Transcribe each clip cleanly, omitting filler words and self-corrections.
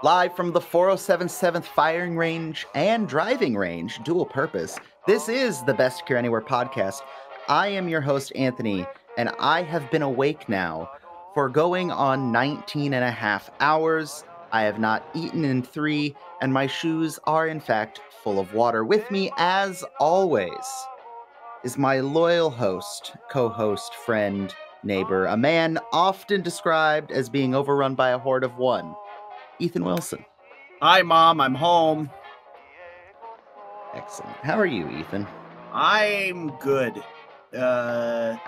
Live from the 407 7th firing range and driving range, dual purpose, this is the Best Cure Anywhere podcast. I am your host, Anthony, and I have been awake now for going on 19 and a half hours. I have not eaten in 3, and my shoes are, in fact, full of water. With me, as always, is my loyal host, co-host, friend, neighbor, a man often described as being overrun by a horde of one, Ethan Wilson. Hi, Mom. I'm home. Excellent. How are you, Ethan? I'm good. Yep,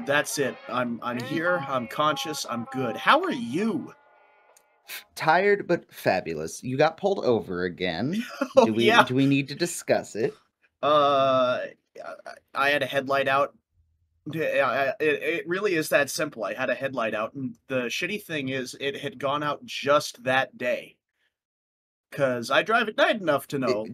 that's it. I'm here. I'm conscious. I'm good. How are you? Tired but fabulous. You got pulled over again. Oh, Do yeah. we need to discuss it? I had a headlight out. It really is that simple. I had a headlight out, and the shitty thing is it had gone out just that day. Because I drive at night enough to know.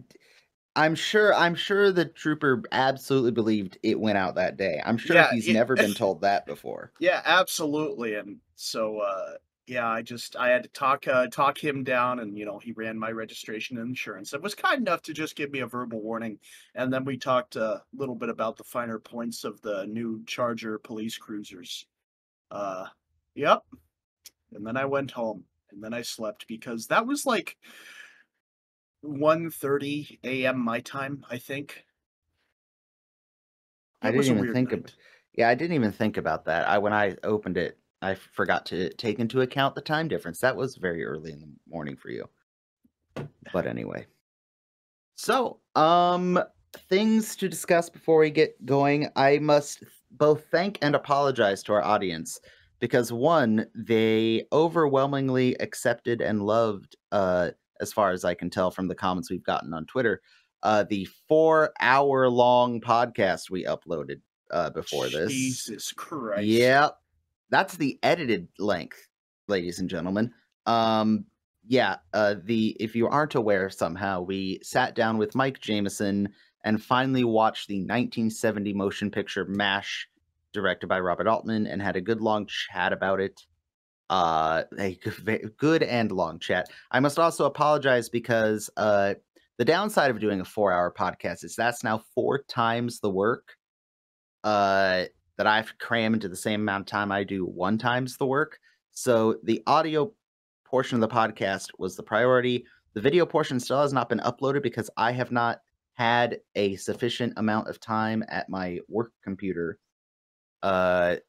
I'm sure the trooper absolutely believed it went out that day. I'm sure Yeah, he's never been told that before. Yeah, absolutely. And so, yeah, I had to talk him down, and he ran my registration and insurance. It was kind enough to just give me a verbal warning, and then we talked a little bit about the finer points of the new Charger police cruisers. Yep. And then I went home, and then I slept because that was like 1:30 a.m. my time, I think. I It was didn't a even weird think night. I didn't even think about that. When I opened it, I forgot to take into account the time difference. That was very early in the morning for you. But anyway. So, things to discuss before we get going. I must both thank and apologize to our audience because one, they overwhelmingly accepted and loved, as far as I can tell from the comments we've gotten on Twitter, the 4-hour-long podcast we uploaded before this. Jesus Christ. Yep. That's the edited length, ladies and gentlemen. If you aren't aware somehow, we sat down with Mike Jameson and finally watched the 1970 motion picture MASH, directed by Robert Altman, and had a good long chat about it. A good and long chat. I must also apologize because the downside of doing a 4-hour podcast is that's now 4 times the work that I have to cram into the same amount of time I do 1 times the work. So the audio portion of the podcast was the priority. The video portion still has not been uploaded because I have not had a sufficient amount of time at my work computer,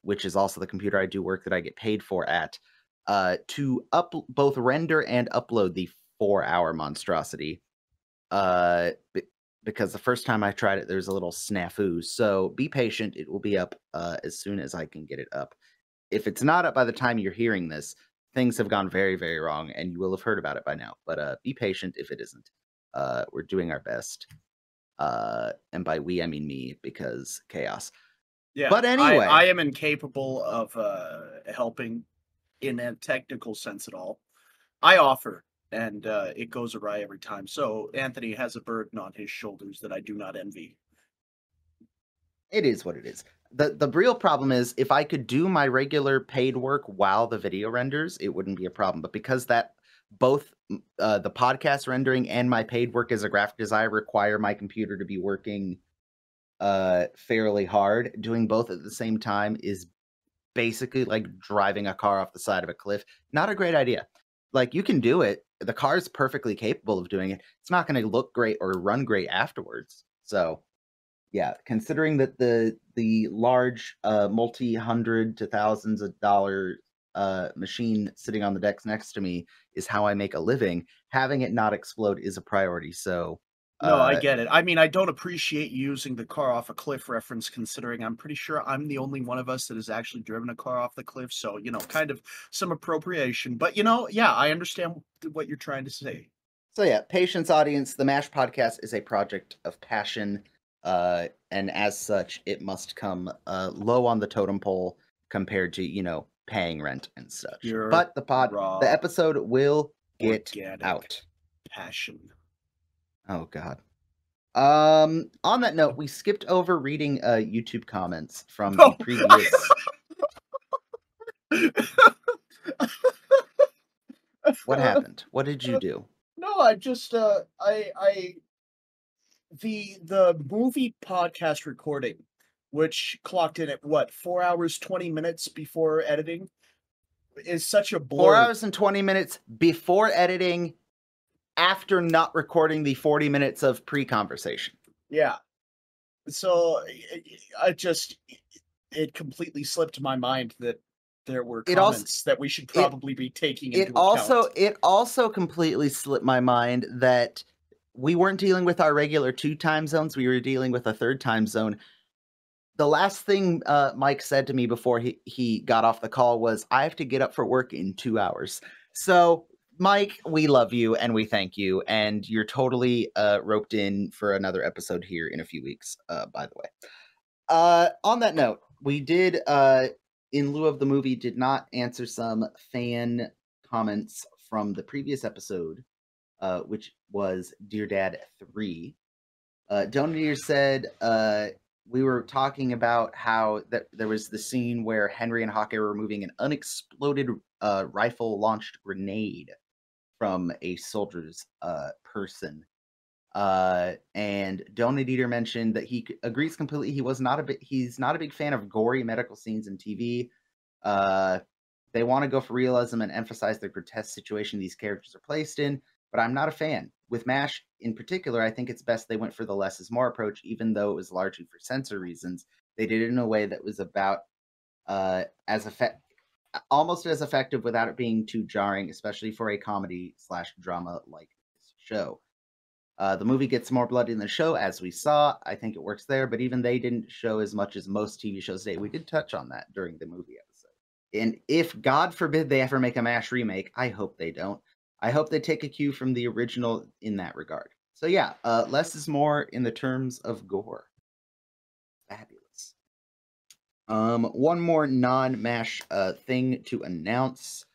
which is also the computer I do work that I get paid for at, to both render and upload the 4-hour monstrosity. Because the first time I tried it, there's a little snafu. So be patient. It will be up as soon as I can get it up. If it's not up by the time you're hearing this, things have gone very, very wrong, and you will have heard about it by now. But be patient if it isn't. We're doing our best. And by we, I mean me, because chaos. Yeah, but anyway. I am incapable of helping in a technical sense at all. I offer, and it goes awry every time. So Anthony has a burden on his shoulders that I do not envy. It is what it is. The real problem is if I could do my regular paid work while the video renders, it wouldn't be a problem. But because that both the podcast rendering and my paid work as a graphic designer require my computer to be working fairly hard, doing both at the same time is basically like driving a car off the side of a cliff. Not a great idea. Like, you can do it. The car's perfectly capable of doing it. It's not going to look great or run great afterwards. So, yeah, considering that the large multi-hundred to thousands of dollar machine sitting on the decks next to me is how I make a living, having it not explode is a priority. So no, I get it. I mean, I don't appreciate using the car off a cliff reference, considering I'm pretty sure I'm the only one of us that has actually driven a car off the cliff. So, kind of some appropriation. But, yeah, I understand what you're trying to say. So, yeah, patience, audience. The MASH podcast is a project of passion. And as such, it must come low on the totem pole compared to, paying rent and such. Pure, but the episode will get out. Passion. Oh, God. On that note, we skipped over reading YouTube comments from the previous. What happened? What did you do? No, I just I the movie podcast recording, which clocked in at what, 4 hours 20 minutes before editing, is such a 4 blur. hours and 20 minutes before editing, after not recording the 40 minutes of pre-conversation. Yeah. So I just it completely slipped my mind that there were It also comments that we should it probably be taking it into also account. it also completely slipped my mind that we weren't dealing with our regular 2 time zones, we were dealing with a 3rd time zone. The last thing, Mike said to me before he got off the call was, "I have to get up for work in 2 hours." So, Mike, we love you and we thank you, and you're totally, roped in for another episode here in a few weeks, by the way. On that note, we did, in lieu of the movie, did not answer some fan comments from the previous episode, which was Dear Dad 3. Donator said, we were talking about how that there was the scene where Henry and Hawkeye were removing an unexploded rifle launched grenade from a soldier's person. And Donut Eater mentioned that he agrees completely. He's not a big fan of gory medical scenes in TV. Uh, they want to go for realism and emphasize the grotesque situation these characters are placed in, but I'm not a fan. With MASH in particular, I think it's best they went for the less is more approach, even though it was largely for censor reasons. They did it in a way that was about as effect almost as effective without it being too jarring, especially for a comedy slash drama like this show. The movie gets more bloody than the show, as we saw. I think it works there, but even they didn't show as much as most TV shows today. We did touch on that during the movie episode. And if, God forbid, they ever make a MASH remake, I hope they don't. I hope they take a cue from the original in that regard. So yeah, less is more in the terms of gore. Fabulous. One more non-MASH thing to announce.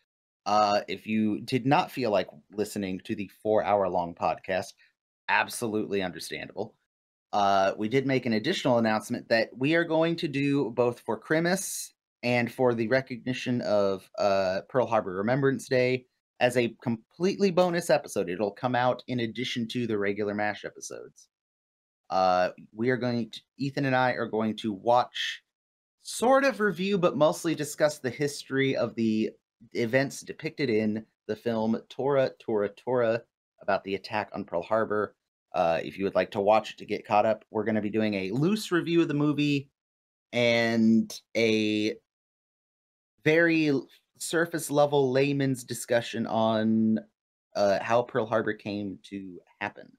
If you did not feel like listening to the 4-hour-long podcast, absolutely understandable. We did make an additional announcement that we are going to do both for Christmas and for the recognition of Pearl Harbor Remembrance Day as a completely bonus episode. It'll come out in addition to the regular MASH episodes. Ethan and I are going to watch, sort of review, but mostly discuss the history of the events depicted in the film Tora, Tora, Tora about the attack on Pearl Harbor. If you would like to watch it to get caught up, we're going to be doing a loose review of the movie and a very surface level layman's discussion on how Pearl Harbor came to happen.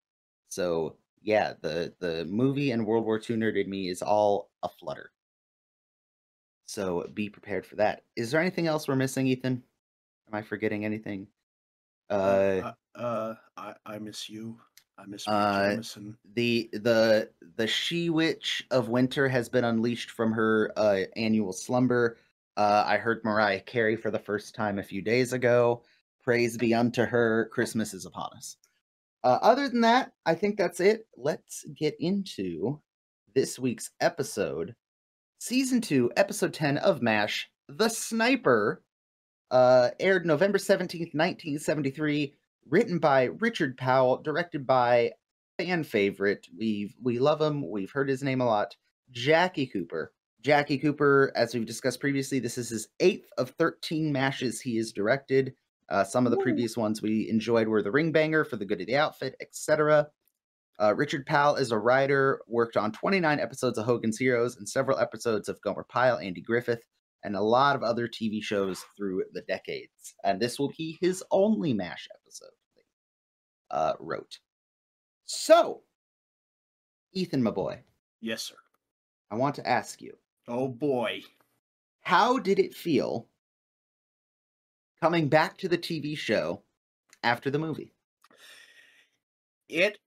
So yeah, the movie and World War II nerd in me is all a flutter. So be prepared for that. Is there anything else we're missing, Ethan? Am I forgetting anything? Uh, I miss you. I miss Mike uh, Jameson. the she witch of winter has been unleashed from her annual slumber. I heard Mariah Carey for the first time a few days ago. Praise be unto her. Christmas is upon us. Other than that, I think that's it. Let's get into this week's episode. Season 2, Episode 10 of MASH, The Sniper, aired November 17th, 1973, written by Richard Powell, directed by fan favorite. We love him. We've heard his name a lot. Jackie Cooper. Jackie Cooper, as we've discussed previously, this is his 8th of 13 MASHes he has directed. Some of the Woo. previous ones we enjoyed were The Ring Banger, For the Good of the Outfit, etc. Richard Powell is a writer, worked on 29 episodes of Hogan's Heroes and several episodes of Gomer Pyle, Andy Griffith, and a lot of other TV shows through the decades. And this will be his only MASH episode that he wrote. So, Ethan, my boy, Yes, sir. I want to ask you, Oh boy. how did it feel coming back to the TV show after the movie? It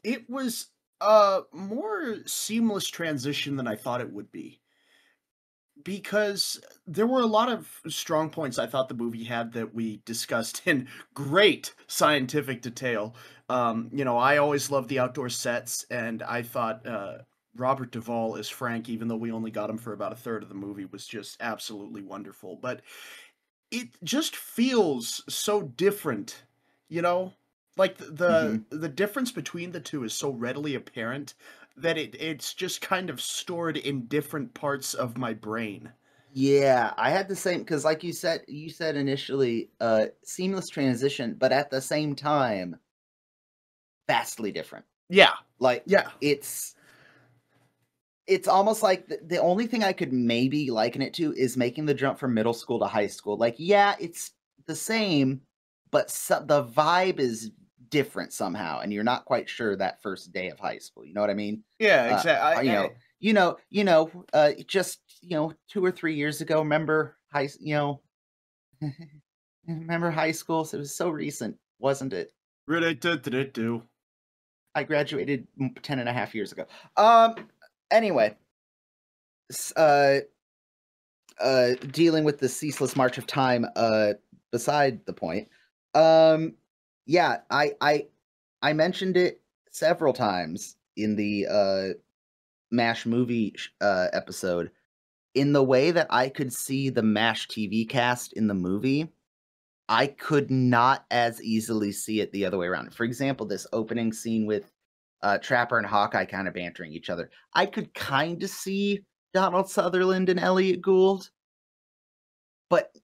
it was a more seamless transition than I thought it would be. Because there were a lot of strong points I thought the movie had that we discussed in great scientific detail. I always loved the outdoor sets, and I thought Robert Duvall as Frank, even though we only got him for about a third of the movie, was just absolutely wonderful. But it just feels so different, you know? Like, Hmm. the difference between the 2 is so readily apparent that it's just kind of stored in different parts of my brain. Yeah, I had the same because, like you said initially, seamless transition, but at the same time, vastly different. Yeah. Like Yeah. it's it's almost like the only thing I could maybe liken it to is making the jump from middle school to high school. Like, yeah, it's the same, but the vibe is different somehow, and you're not quite sure that first day of high school. You know what I mean? Yeah, Uh, exactly. you know, just 2 or 3 years ago. Remember remember high school? So it was so recent, wasn't it? Do. I graduated 10 and a half years ago. Um. Anyway, s- uh, dealing with the ceaseless march of time beside the point. um yeah, I mentioned it several times in the mash movie episode, in the way that I could see the mash TV cast in the movie. I could not as easily see it the other way around. For example, this opening scene with Trapper and Hawkeye kind of bantering each other, I could kind of see Donald Sutherland and Elliot Gould, but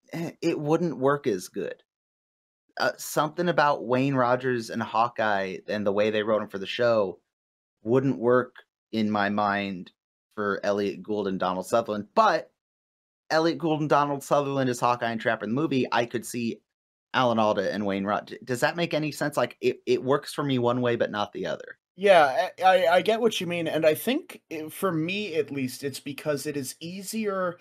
it wouldn't work as good. Something about Wayne Rogers and Hawkeye and the way they wrote him for the show wouldn't work in my mind for Elliot Gould and Donald Sutherland. But Elliot Gould and Donald Sutherland as Hawkeye and Trapper in the movie, I could see Alan Alda and Wayne Rogers. Does that make any sense? Like it works for me one way, but not the other. Yeah, I get what you mean, and I think for me at least, it's because it is easier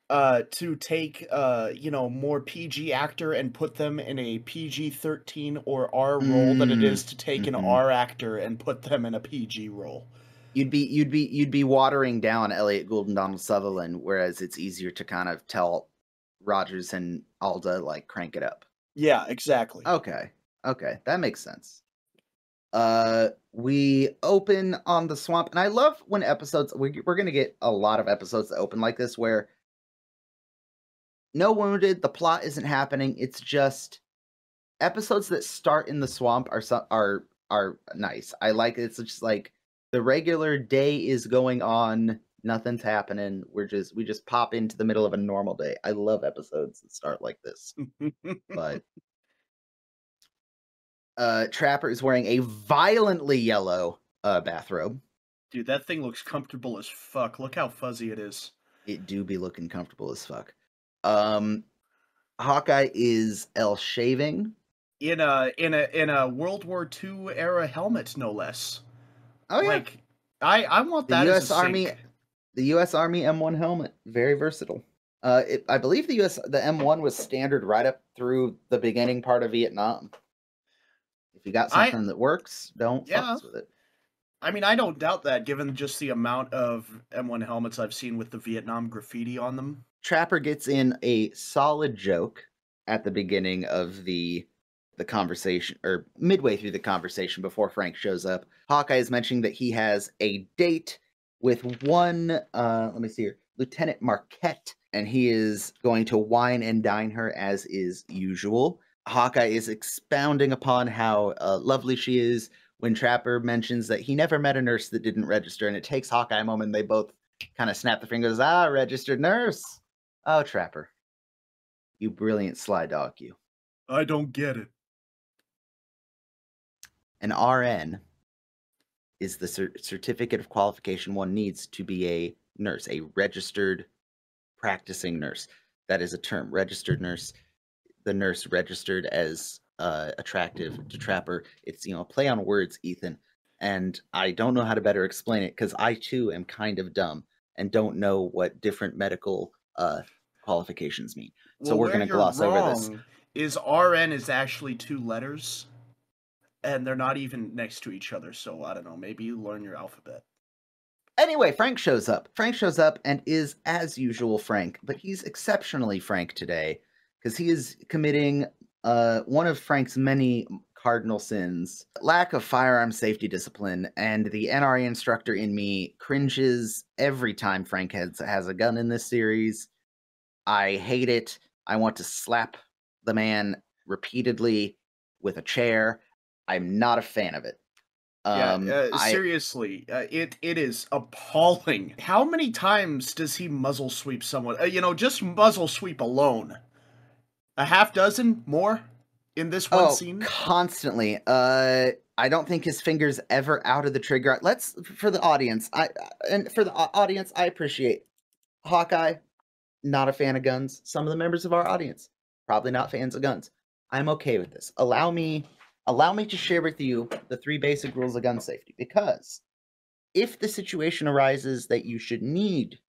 to take more PG actor and put them in a PG-13 or R role than it Mm, is to take an hmm. R actor and put them in a PG role. You'd be watering down Elliot Gould and Donald Sutherland, whereas it's easier to kind of tell Rogers and Alda like crank it up. Yeah, exactly. Okay. Okay, that makes sense. We open on the swamp, and I love when episodes we're gonna get a lot of episodes that open like this where no wounded, the plot isn't happening. It's just episodes that start in the swamp are nice. I like it's just like the regular day is going on, nothing's happening. We just pop into the middle of a normal day. I love episodes that start like this. But Trapper is wearing a violently yellow bathrobe. Dude, that thing looks comfortable as fuck. Look how fuzzy it is. It do be looking comfortable as fuck. Um, Hawkeye is L shaving. In a World War II era helmet, no less. Oh yeah, Like, I want the that as a U.S. Army, sync. the U.S. Army M1 helmet, very versatile. I believe the M1 was standard right up through the beginning part of Vietnam. If you got I something that works, don't Yeah. fucks with it. I mean, I don't doubt that given just the amount of M1 helmets I've seen with the Vietnam graffiti on them. Trapper gets in a solid joke at the beginning of the conversation, or midway through the conversation before Frank shows up. Hawkeye is mentioning that he has a date with one let me see here, Lieutenant Marquette, and he is going to wine and dine her as is usual. Hawkeye is expounding upon how lovely she is when Trapper mentions that he never met a nurse that didn't register, and it takes Hawkeye a moment. They both kind of snap their fingers. Ah, registered nurse. Oh, Trapper, you brilliant sly dog, you. I don't get it. An RN is the certificate of qualification one needs to be a nurse, a registered practicing nurse. That is a term, registered nurse. The nurse registered as attractive to Trapper. It's a play on words, Ethan, and I don't know how to better explain it because I too am kind of dumb and don't know what different medical qualifications mean. So Well, we're where gonna you're gloss over this. wrong is RN is actually 2 letters, and they're not even next to each other, so I don't know, maybe you learn your alphabet. Anyway, Frank shows up. Frank shows up and is, as usual, Frank, but he's exceptionally Frank today because he is committing one of Frank's many cardinal sins, lack of firearm safety discipline. And the NRA instructor in me cringes every time Frank has a gun in this series. I hate it. I want to slap the man repeatedly with a chair. I'm not a fan of it. Yeah, I seriously, it is appalling. How many times does he muzzle sweep someone? Just muzzle sweep alone. A half dozen more in this one Oh, scene? constantly. I don't think his fingers ever out of the trigger. Let's for the audience. And for the audience, I appreciate Hawkeye. Not a fan of guns. Some of the members of our audience probably not fans of guns. I'm okay with this. Allow me to share with you the three basic rules of gun safety because if the situation arises that you should need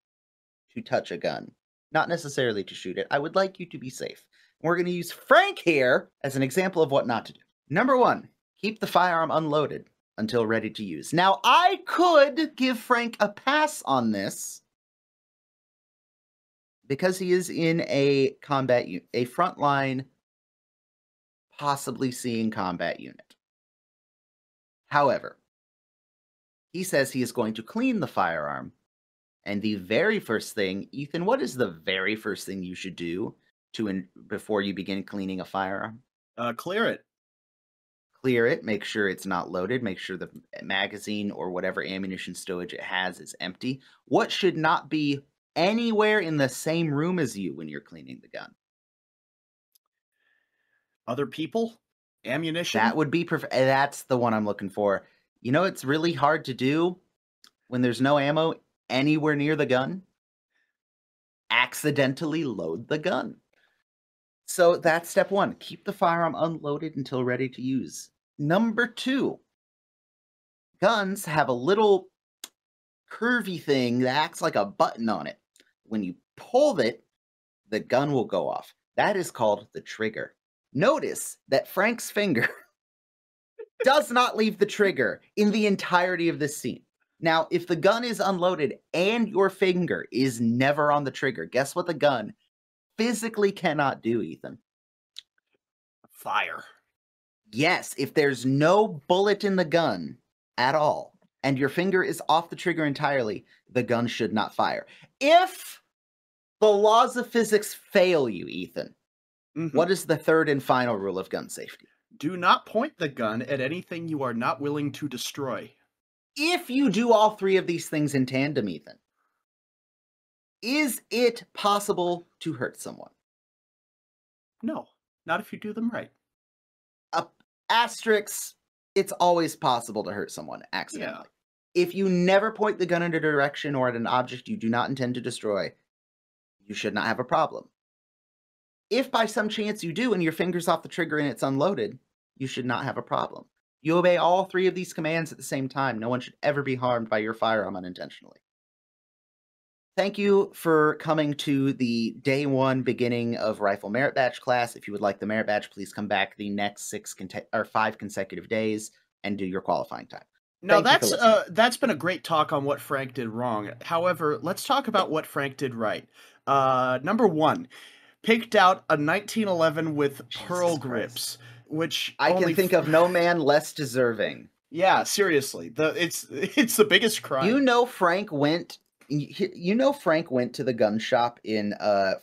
to touch a gun, not necessarily to shoot it, I would like you to be safe. We're going to use Frank here as an example of what not to do. Number one, keep the firearm unloaded until ready to use. Now, I could give Frank a pass on this because he is in a a frontline, possibly seeing combat unit. However, he says he is going to clean the firearm. And the very first thing, Ethan, what is the very first thing you should do before you begin cleaning a firearm? Clear it. Clear it, make sure it's not loaded, make sure the magazine or whatever ammunition stowage it has is empty. What should not be anywhere in the same room as you when you're cleaning the gun? Other people? Ammunition? That would be perfect. That's the one I'm looking for. You know, it's really hard to do when there's no ammo anywhere near the gun. Accidentally load the gun. So that's step one. Keep the firearm unloaded until ready to use. Number two, guns have a little curvy thing that acts like a button on it. When you pull it, the gun will go off. That is called the trigger. Notice that Frank's finger does not leave the trigger in the entirety of this scene. Now, if the gun is unloaded and your finger is never on the trigger, guess what the gun physically cannot do, Ethan? Fire. Yes, if there's no bullet in the gun at all, and your finger is off the trigger entirely, the gun should not fire. If the laws of physics fail you, Ethan, what is the third and final rule of gun safety? Do not point the gun at anything you are not willing to destroy. If you do all three of these things in tandem, Ethan, is it possible to hurt someone? No, not if you do them right. Asterisk, it's always possible to hurt someone accidentally. Yeah. If you never point the gun in a direction or at an object you do not intend to destroy, you should not have a problem. If by some chance you do and your finger's off the trigger and it's unloaded, you should not have a problem. You obey all three of these commands at the same time. No one should ever be harmed by your firearm unintentionally. Thank you for coming to the day one beginning of Rifle Merit Badge class. If you would like the Merit Badge, please come back the next 5 consecutive days and do your qualifying time. Now that's been a great talk on what Frank did wrong. However, let's talk about what Frank did right. Number one, picked out a 1911 with pearl grips, which I can think of no man less deserving. Yeah, seriously, it's the biggest crime. You know, Frank went to the gun shop in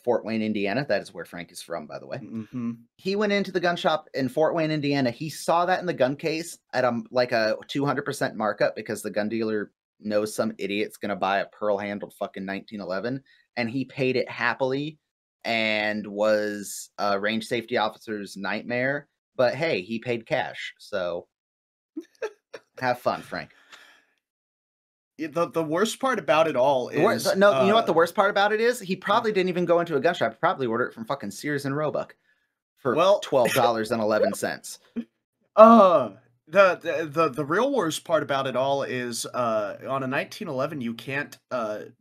Fort Wayne, Indiana. That is where Frank is from, by the way. Mm-hmm. He went into the gun shop in Fort Wayne, Indiana. He saw that in the gun case at a 200% markup because the gun dealer knows some idiot's going to buy a pearl-handled fucking 1911, and he paid it happily and was a range safety officer's nightmare. But hey, he paid cash, so have fun, Frank. The worst part about it all is... you know what the worst part about it is? He probably didn't even go into a gun shop. He probably ordered it from fucking Sears and Roebuck for $12.11. The real worst part about it all is on a 1911 you can't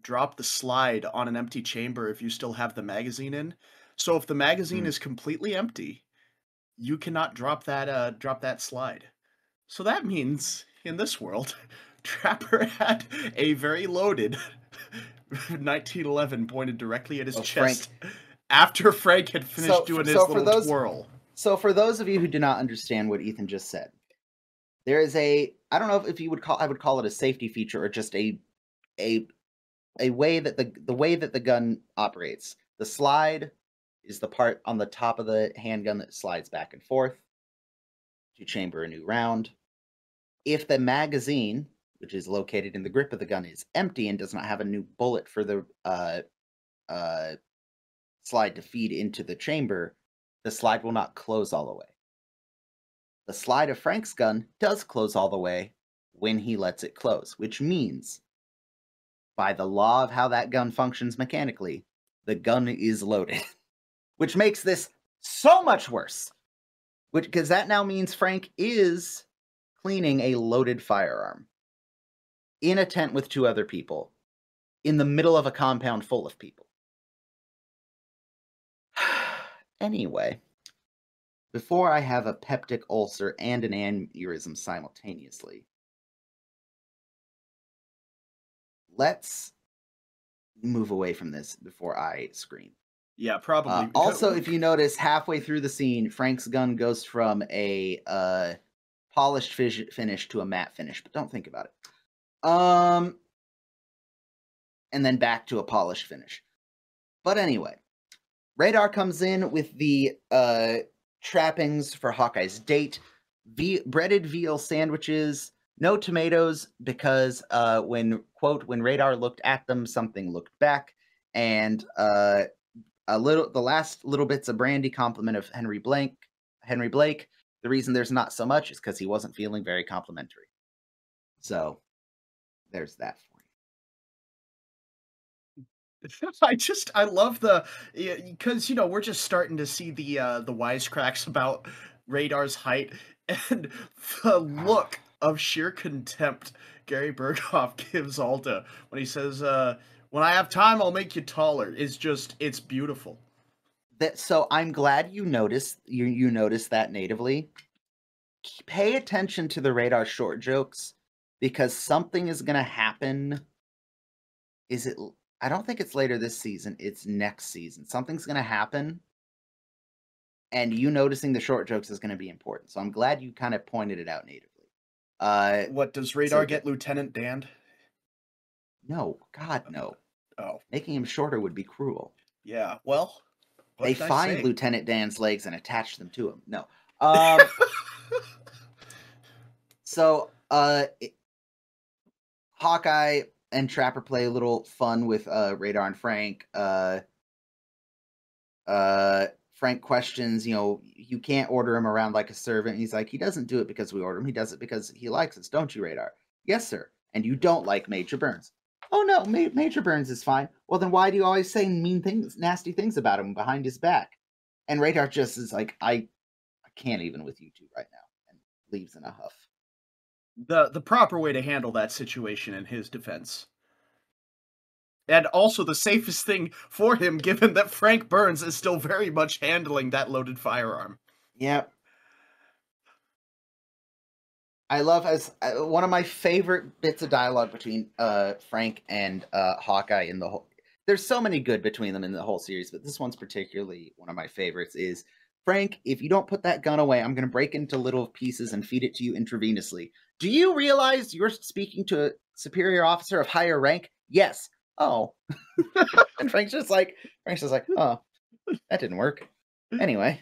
drop the slide on an empty chamber if you still have the magazine in. So if the magazine is completely empty, you cannot drop that slide. So that means in this world, Trapper had a very loaded 1911 pointed directly at his chest after Frank had finished doing his little twirl. So for those of you who do not understand what Ethan just said, there is I don't know if I would call it a safety feature or just a way that the way that the gun operates. The slide is the part on the top of the handgun that slides back and forth to chamber a new round. If the magazine, which is located in the grip of the gun, is empty and does not have a new bullet for the uh, slide to feed into the chamber, the slide will not close all the way. The slide of Frank's gun does close all the way when he lets it close, which means, by the law of how that gun functions mechanically, the gun is loaded, which makes this so much worse. Because that now means Frank is cleaning a loaded firearm in a tent with two other people in the middle of a compound full of people. Anyway, before I have a peptic ulcer and an aneurysm simultaneously, let's move away from this before I scream. Yeah, probably. Also, if you notice, halfway through the scene, Frank's gun goes from a polished finish to a matte finish, but don't think about it. And then back to a polished finish. But anyway, Radar comes in with the trappings for Hawkeye's date: breaded veal sandwiches, no tomatoes, because when Radar looked at them, something looked back, and the last little bits of brandy compliment of Henry Blake. The reason there's not so much is because he wasn't feeling very complimentary. So there's that for I love the, because we're just starting to see the wisecracks about Radar's height, and the you. look of sheer contempt Gary Berghoff gives Alta when he says, "When I have time, I'll make you taller." It's beautiful. So I'm glad you noticed that natively. Pay attention to the Radar short jokes, because something is going to happen. I don't think it's later this season. It's next season. Something's going to happen, and you noticing the short jokes is going to be important. So I'm glad you kind of pointed it out natively. What, does Radar get Lieutenant Dan? No, God, no. Oh, Making him shorter would be cruel. yeah. Well, they find Lieutenant Dan's legs and attach them to him. No. So, Hawkeye and Trapper play a little fun with Radar and Frank. Frank questions, you can't order him around like a servant. He's like, he doesn't do it because we order him. He does it because he likes us, don't you, Radar? Yes, sir. And you don't like Major Burns. Oh, no, Major Burns is fine. Well, then why do you always say mean things, nasty things about him behind his back? And Radar just is like, I can't even with you two right now, and leaves in a huff. The proper way to handle that situation in his defense. And also the safest thing for him, given that Frank Burns is still very much handling that loaded firearm. Yep. I love one of my favorite bits of dialogue between Frank and Hawkeye in the whole. There's so many good between them in the whole series, but this one's particularly one of my favorites. Is Frank, if you don't put that gun away, I'm going to break into little pieces and feed it to you intravenously. Do you realize you're speaking to a superior officer of higher rank? Yes. Oh. And Frank's just like, oh, that didn't work. Anyway.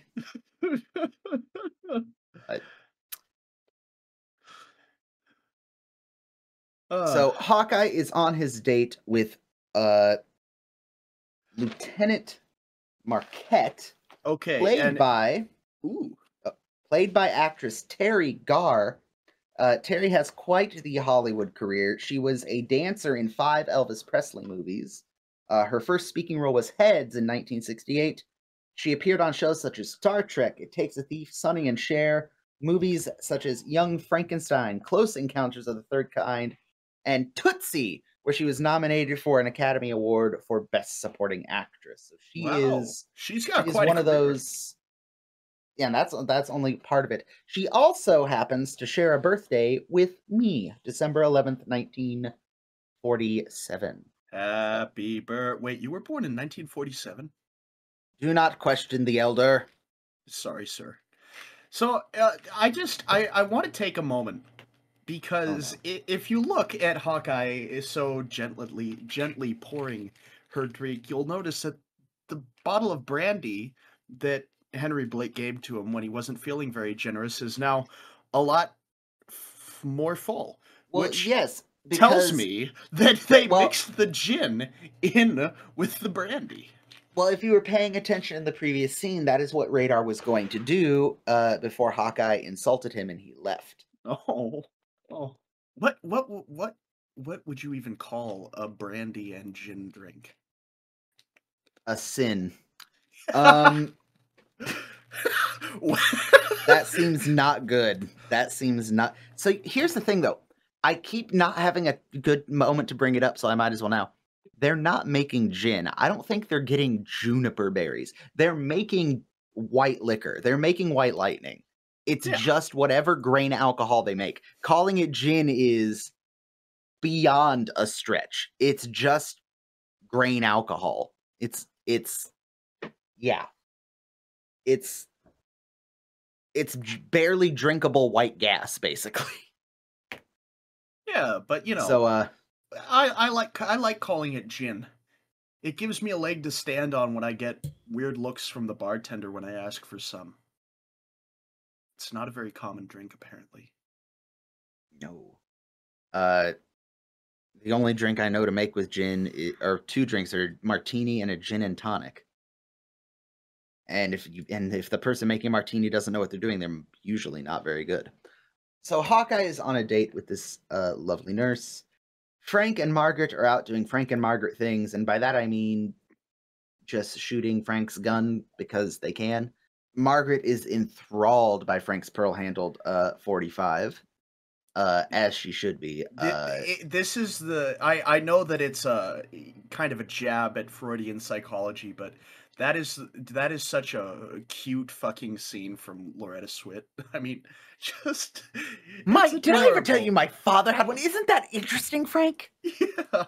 So Hawkeye is on his date with Lieutenant Marquette, played by actress Terry Garr. Terry has quite the Hollywood career. She was a dancer in 5 Elvis Presley movies. Her first speaking role was Heads in 1968. She appeared on shows such as Star Trek, It Takes a Thief, Sonny and Cher, movies such as Young Frankenstein, Close Encounters of the Third Kind, and Tootsie, where she was nominated for an Academy Award for Best Supporting Actress. So she's got quite one of those. Yeah, and that's only part of it. She also happens to share a birthday with me, December 11th, 1947. Happy birthday. Wait, you were born in 1947? Do not question the elder. Sorry, sir. So, I want to take a moment, because if you look at Hawkeye is so gently pouring her drink, you'll notice that the bottle of brandy that Henry Blake gave to him when he wasn't feeling very generous is now a lot more full, Well, which yes, tells because me that that they well, mixed the gin in with the brandy. well, if you were paying attention in the previous scene, that is what Radar was going to do before Hawkeye insulted him and he left. Oh, oh, what would you even call a brandy and gin drink? A sin. Um, that seems not good. That seems not. So here's the thing, though. I keep not having a good moment to bring it up, so I might as well now. They're not making gin. I don't think they're getting juniper berries. They're making white liquor. They're making white lightning. It's Yeah, just whatever grain alcohol they make. Calling it gin is beyond a stretch. It's just grain alcohol. It's yeah. It's barely drinkable white gas, basically. yeah, but So I like calling it gin. It gives me a leg to stand on when I get weird looks from the bartender when I ask for some. It's not a very common drink, apparently. no. Uh the only drink I know to make with gin or two drinks are martini and a gin and tonic. And if the person making martini doesn't know what they're doing, they're usually not very good. So Hawkeye is on a date with this lovely nurse. Frank and Margaret are out doing Frank and Margaret things, and by that I mean just shooting Frank's gun because they can. Margaret is enthralled by Frank's pearl-handled 45, as she should be. This is the I know that it's a kind of a jab at Freudian psychology, but that is such a cute fucking scene from Loretta Swit. I mean, just it's Mike, did I ever tell you adorable. my father had one? Isn't that interesting, Frank? Yeah.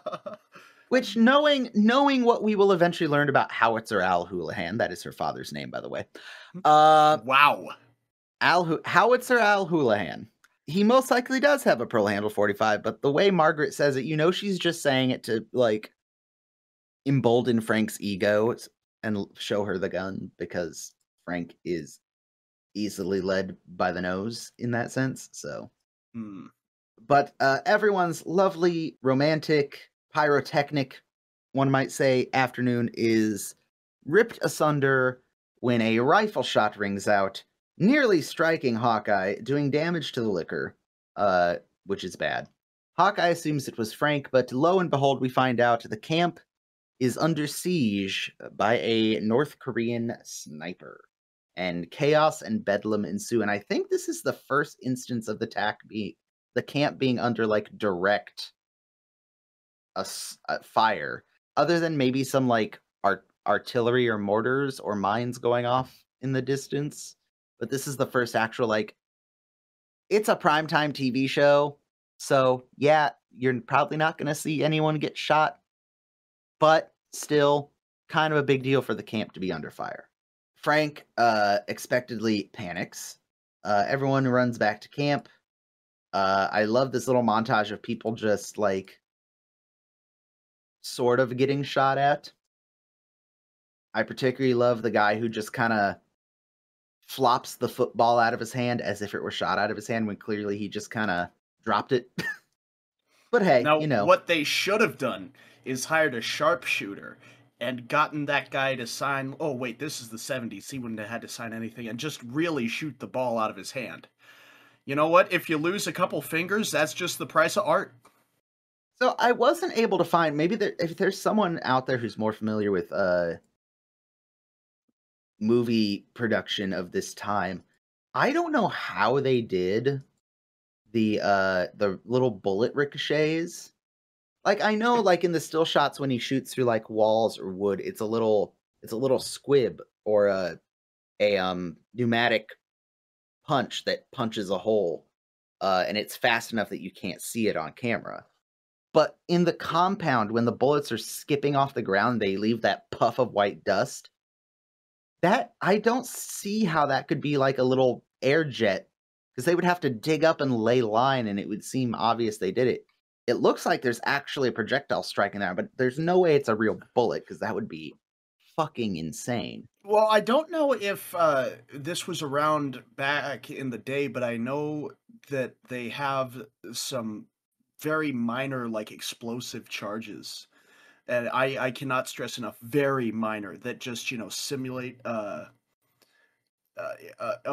Which, knowing what we will eventually learn about Howitzer Al Houlihan, that is her father's name, by the way. Uh, Wow. Howitzer Al Houlihan. He most likely does have a pearl handle 45, but the way Margaret says it, she's just saying it to like embolden Frank's ego and show her the gun because Frank is easily led by the nose in that sense. So, Hmm. but everyone's lovely, romantic, pyrotechnic, one might say, afternoon is ripped asunder when a rifle shot rings out, nearly striking Hawkeye, doing damage to the liquor, which is bad. Hawkeye assumes it was Frank, but lo and behold, we find out the camp is under siege by a North Korean sniper. And chaos and bedlam ensue. And I think this is the first instance of the camp being under like direct fire, other than maybe some like artillery or mortars or mines going off in the distance. But this is the first actual like it's a primetime TV show, so yeah, you're probably not going to see anyone get shot, but still kind of a big deal for the camp to be under fire. Frank expectedly panics. Everyone runs back to camp. I love this little montage of people just like sort of getting shot at. I particularly love the guy who just kind of flops the football out of his hand as if it were shot out of his hand when clearly he just kind of dropped it. But hey, Now, what they should have done is hired a sharpshooter and gotten that guy to sign. Oh, wait, this is the 70s. He wouldn't have had to sign anything and just really shoot the ball out of his hand. You know what? If you lose a couple fingers, that's just the price of art. so I wasn't able to find maybe if there's someone out there who's more familiar with movie production of this time. I don't know how they did the little bullet ricochets. Like I know like in the still shots when he shoots through like walls or wood, it's a little squib or a pneumatic punch that punches a hole. And it's fast enough that you can't see it on camera. But in the compound, when the bullets are skipping off the ground, they leave that puff of white dust. That I don't see how that could be like a little air jet, because they would have to dig up and lay line, and it would seem obvious they did it. It looks like there's actually a projectile striking there, but there's no way it's a real bullet, because that would be fucking insane. Well, I don't know if, this was around back in the day, but I know that they have some very minor, like, explosive charges, and I cannot stress enough, very minor, that just, simulate, a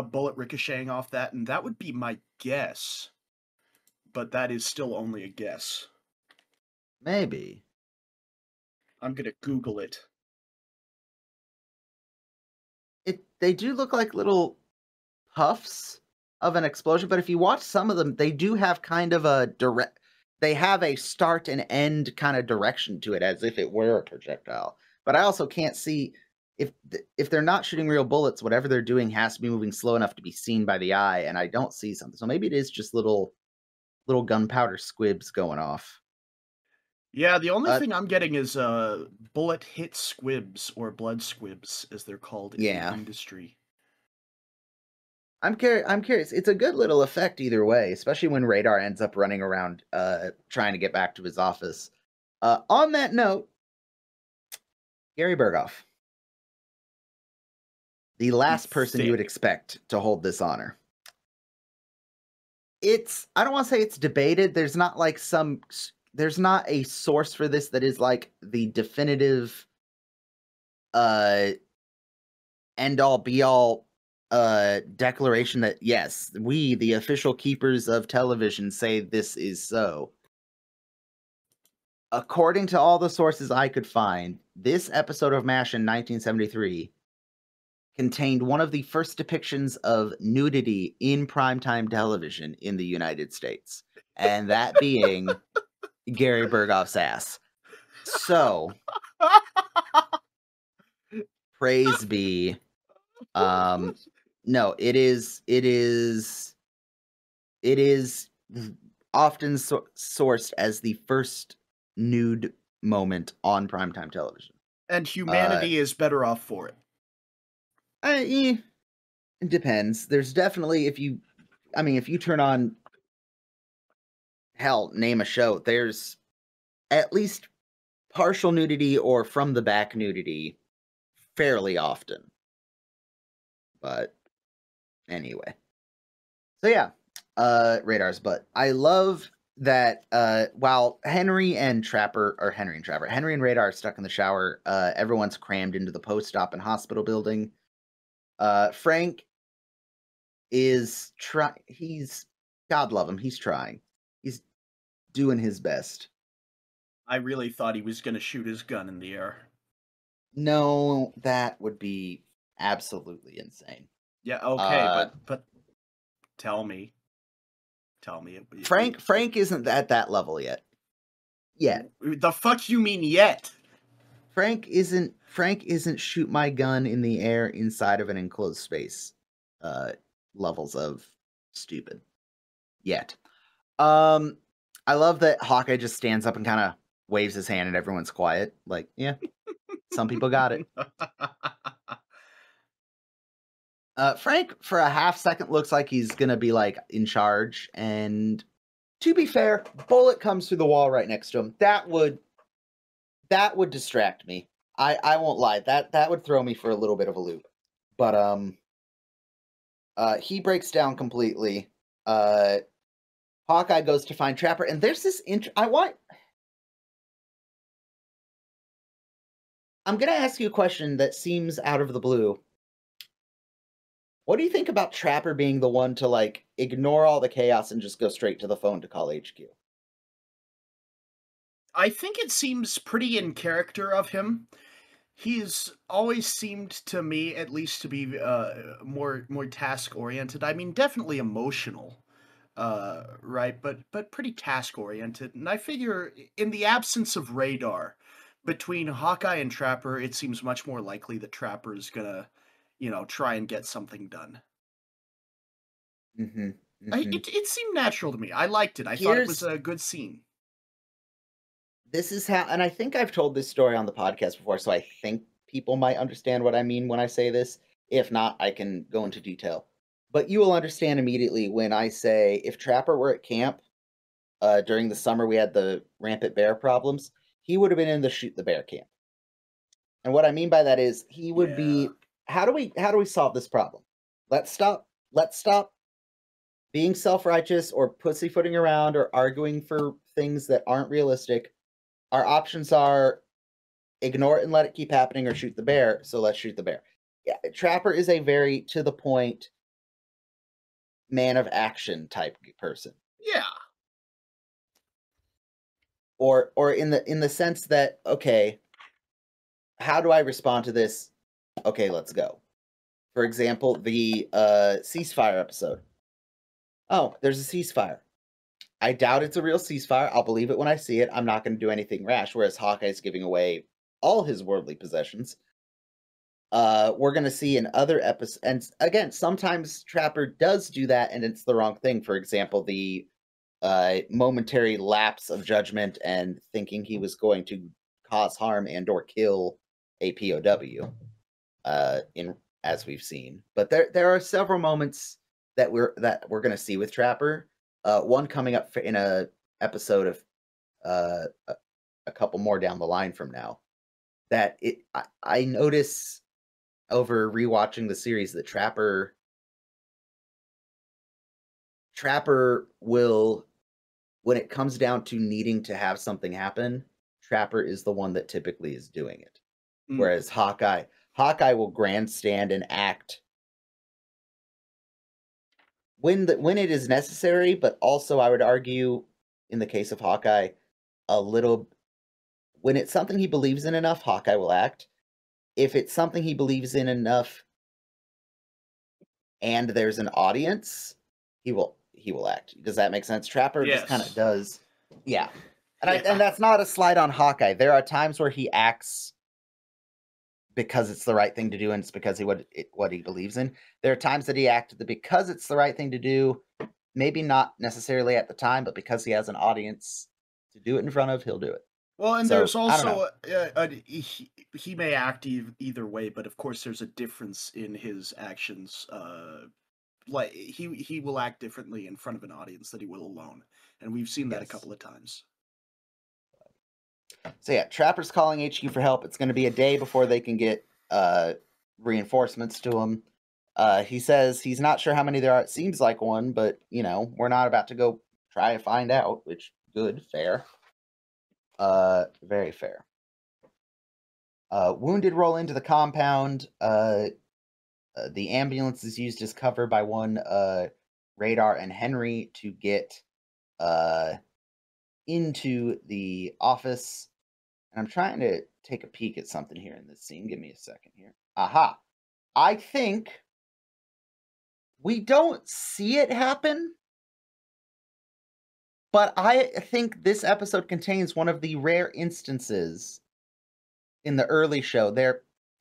bullet ricocheting off that, and that would be my guess, but that is still only a guess. Maybe. I'm gonna Google it. They do look like little puffs of an explosion, but if you watch some of them, they do have kind of a direct they have a start and end kind of direction to it as if it were a projectile. But I also can't see if they're not shooting real bullets, whatever they're doing has to be moving slow enough to be seen by the eye, and I don't see something. So maybe it is just little gunpowder squibs going off. Yeah, the only Uh thing I'm getting is, bullet hit squibs, or blood squibs, as they're called in the yeah. industry. I'm curious. It's a good little effect either way, especially when Radar ends up running around trying to get back to his office. On that note, Gary Berghoff, the You last person you would think. expect to hold this honor. It's I don't want to say it's debated. There's not a source for this that is like the definitive uh end all be all declaration that yes, we the official keepers of television say this is so. According to all the sources I could find, this episode of MASH in 1973 contained one of the first depictions of nudity in primetime television in the United States, and that being Gary Berghoff's ass. So, praise be. No, it is often sourced as the first nude moment on primetime television. And Uh, humanity is better off for it. eh, it depends. There's definitely if you turn on hell, name a show, there's at least partial nudity or from the back nudity fairly often. But anyway. So yeah, Radar's butt. I love that while Henry and Radar are stuck in the shower, everyone's crammed into the post-op and hospital building. Frank he's God love him, he's trying. He's doing his best. I really thought he was gonna shoot his gun in the air. No, that would be absolutely insane. Yeah, okay, Uh but tell me. Tell me Frank isn't at that level yet. Yet. the fuck you mean yet? Frank isn't shoot my gun in the air inside of an enclosed space uh levels of stupid yet. Um I love that Hawkeye just stands up and kind of waves his hand and everyone's quiet. Like, yeah, some people got it. Frank for a half second looks like he's gonna be like in charge, and to be fair, bullet comes through the wall right next to him. That would distract me. I won't lie. That would throw me for a little bit of a loop. But he breaks down completely. Hawkeye goes to find Trapper, and there's this I'm gonna ask you a question that seems out of the blue. What do you think about Trapper being the one to like ignore all the chaos and just go straight to the phone to call HQ? I think it seems pretty in character of him. He's always seemed to me, at least, to be more task oriented. I mean, definitely emotional, right? But pretty task oriented. And I figure, in the absence of Radar, between Hawkeye and Trapper, it seems much more likely that Trapper is gonna, try and get something done. Mhm. I, Mhm. it it seemed natural to me. I liked it. I thought it was Here's a good scene. this is how, and I think I've told this story on the podcast before, so I think people might understand what I mean when I say this. If not, I can go into detail. But you will understand immediately when I say if Trapper were at camp during the summer we had the rampant bear problems, he would have been in the shoot the bear camp. And what I mean by that is he would Yeah. be, how do we solve this problem? Let's stop being self-righteous or pussyfooting around or arguing for things that aren't realistic. Our options are ignore it and let it keep happening or shoot the bear, so let's shoot the bear. Yeah, Trapper is a very to the point man of action type person. Yeah. Or in the sense that, okay, how do I respond to this? Okay, let's go. For example, the ceasefire episode. Oh, there's a ceasefire. I doubt it's a real ceasefire. I'll believe it when I see it. I'm not going to do anything rash. Whereas Hawkeye's giving away all his worldly possessions. We're going to see in other episodes. And again, sometimes Trapper does do that and it's the wrong thing. For example, the momentary lapse of judgment and thinking he was going to cause harm and or kill a POW. In as we've seen, but there are several moments that we're going to see with Trapper. One coming up in a episode of a couple more down the line from now. That I notice over rewatching the series that Trapper will, when it comes down to needing to have something happen, Trapper is the one that typically is doing it. Mm. Whereas Hawkeye will grandstand and act when it is necessary, but also I would argue in the case of Hawkeye, a little when it's something he believes in enough, Hawkeye will act. If it's something he believes in enough and there's an audience, he will act. Does that make sense? Trapper just kind of Yes. does. Yeah. And Yeah. that's not a slight on Hawkeye. There are times where he acts because it's the right thing to do and it's because what he believes in. There are times that he acted because it's the right thing to do, maybe not necessarily at the time, but because he has an audience to do it in front of, he'll do it. Well, and there's So I don't know. also he may act either way, but of course there's a difference in his actions. Like he will act differently in front of an audience than he will alone, and we've seen that a Yes. couple of times. So yeah, Trapper's calling HQ for help. It's going to be a day before they can get reinforcements to him. He says he's not sure how many there are. It seems like one, but we're not about to go try to find out. Which good, fair, very fair. Wounded roll into the compound. The ambulance is used as cover by one Radar and Henry to get into the office. And I'm trying to take a peek at something here in this scene. Give me a second here. Aha. I think we don't see it happen, but I think this episode contains one of the rare instances in the early show.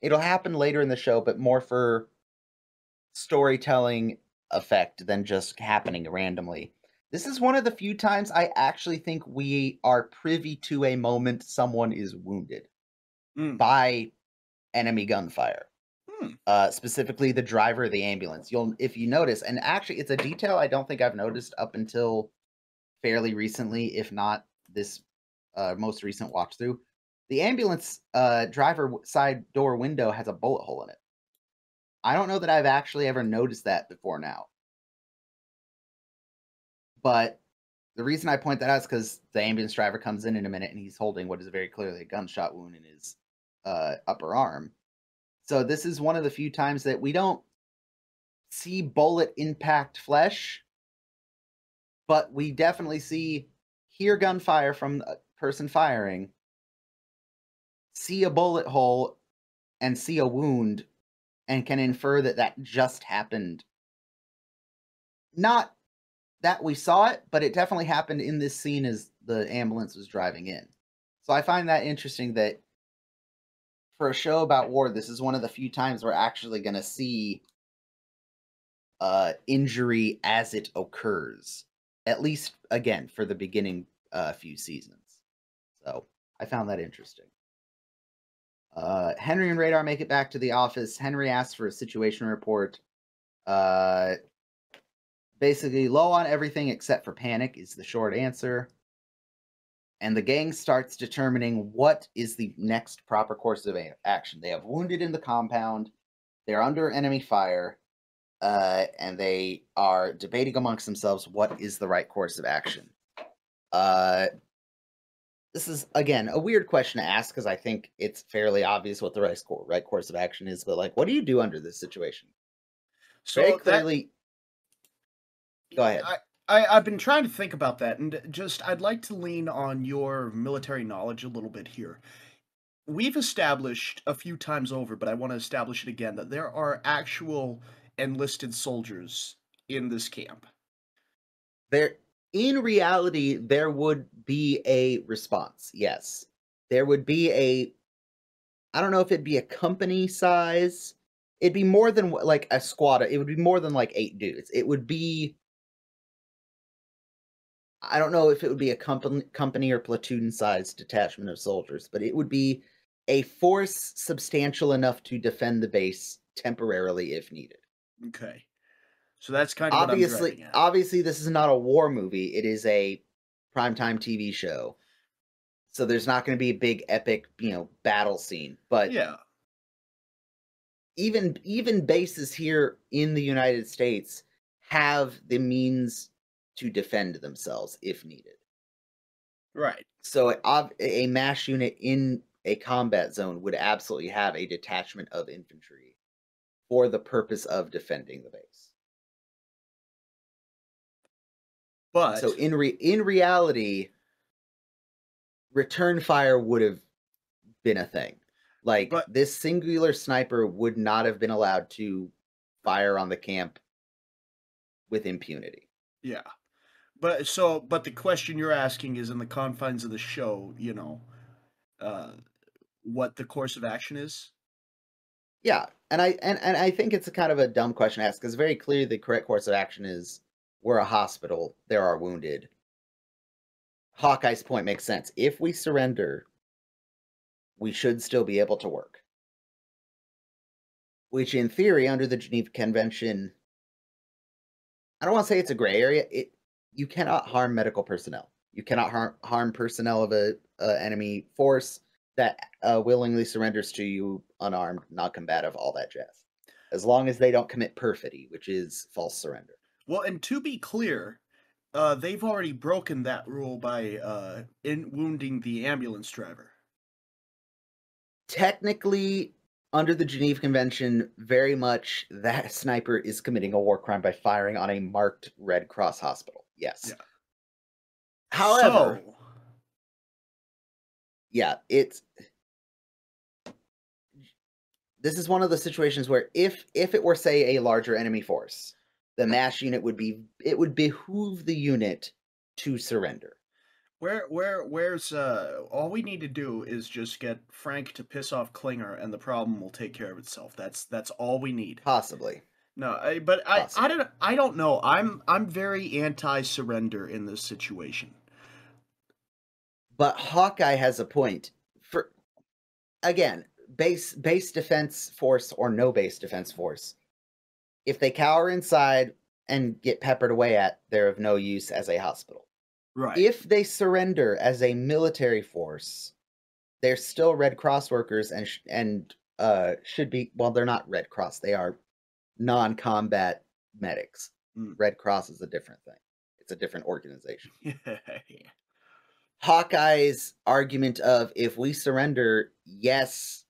It'll happen later in the show, but more for storytelling effect than just happening randomly. This is one of the few times I actually think we are privy to a moment someone is wounded Mm. by enemy gunfire. Hmm. Specifically the driver of the ambulance. If you notice, and actually it's a detail I don't think I've noticed up until fairly recently, if not this most recent watch through. The ambulance driver side door window has a bullet hole in it. I don't know that I've actually ever noticed that before now. But the reason I point that out is because the ambulance driver comes in a minute and he's holding what is very clearly a gunshot wound in his upper arm. So this is one of the few times that we don't see bullet impact flesh, but we definitely hear gunfire from a person firing, see a bullet hole, and see a wound, and can infer that that just happened. Not that we saw it, but it definitely happened in this scene as the ambulance was driving in. So I find that interesting that for a show about war, this is one of the few times we're actually going to see injury as it occurs. At least, again, for the beginning few seasons. So I found that interesting. Henry and Radar make it back to the office. Henry asks for a situation report. Basically, low on everything except for panic is the short answer. and the gang starts determining what is the next proper course of action. They have wounded in the compound, they're under enemy fire, and they are debating amongst themselves what is the right course of action. Uh, this is again a weird question to ask because I think it's fairly obvious what the right course of action is, but like, what do you do under this situation? Very So that clearly, go ahead. I've been trying to think about that, and just I'd like to lean on your military knowledge a little bit here. We've established a few times over, but I want to establish it again that there are actual enlisted soldiers in this camp. There, in reality, there would be a response. Yes, there would be a. I don't know if it'd be a company size. It'd be more than like a squad. It would be more than like 8 dudes. It would be. I don't know if it would be a company or platoon sized detachment of soldiers, but it would be a force substantial enough to defend the base temporarily if needed. Okay. So that's kind of what I'm Obviously, driving at. obviously, this is not a war movie. It is a primetime TV show. So there's not going to be a big epic, battle scene. But Yeah. even bases here in the United States have the means to defend themselves if needed. Right. So a MASH unit in a combat zone would absolutely have a detachment of infantry for the purpose of defending the base. So But in reality, return fire would have been a thing. Like but this singular sniper would not have been allowed to fire on the camp with impunity. yeah. But the question you're asking is in the confines of the show, uh what the course of action is? Yeah, and I think it's a kind of a dumb question to ask because very clearly the correct course of action is we're a hospital, there are wounded. Hawkeye's point makes sense. If we surrender, we should still be able to work. Which in theory, under the Geneva Convention, I don't want to say it's a gray area. You cannot harm medical personnel. You cannot harm personnel of a enemy force that willingly surrenders to you unarmed, non-combative, all that jazz. As long as they don't commit perfidy, which is false surrender. Well, and to be clear, they've already broken that rule by in wounding the ambulance driver. Technically, under the Geneva Convention, very much that sniper is committing a war crime by firing on a marked Red Cross hospital. Yes. Yeah. However, So, yeah, this is one of the situations where if it were say a larger enemy force, the MASH unit would behoove the unit to surrender. where's all we need to do is just get Frank to piss off Klinger, and the problem will take care of itself. That's all we need. Possibly. No, but Possibly. I don't know. I'm very anti-surrender in this situation. But Hawkeye has a point. For again, base defense force or no base defense force. If they cower inside and get peppered away at, they're of no use as a hospital. Right. If they surrender as a military force, they're still Red Cross workers and should be, well, they're not Red Cross. They are non-combat medics. Mm. Red Cross is a different thing. It's a different organization. Yeah. Hawkeye's argument of if we surrender, yes,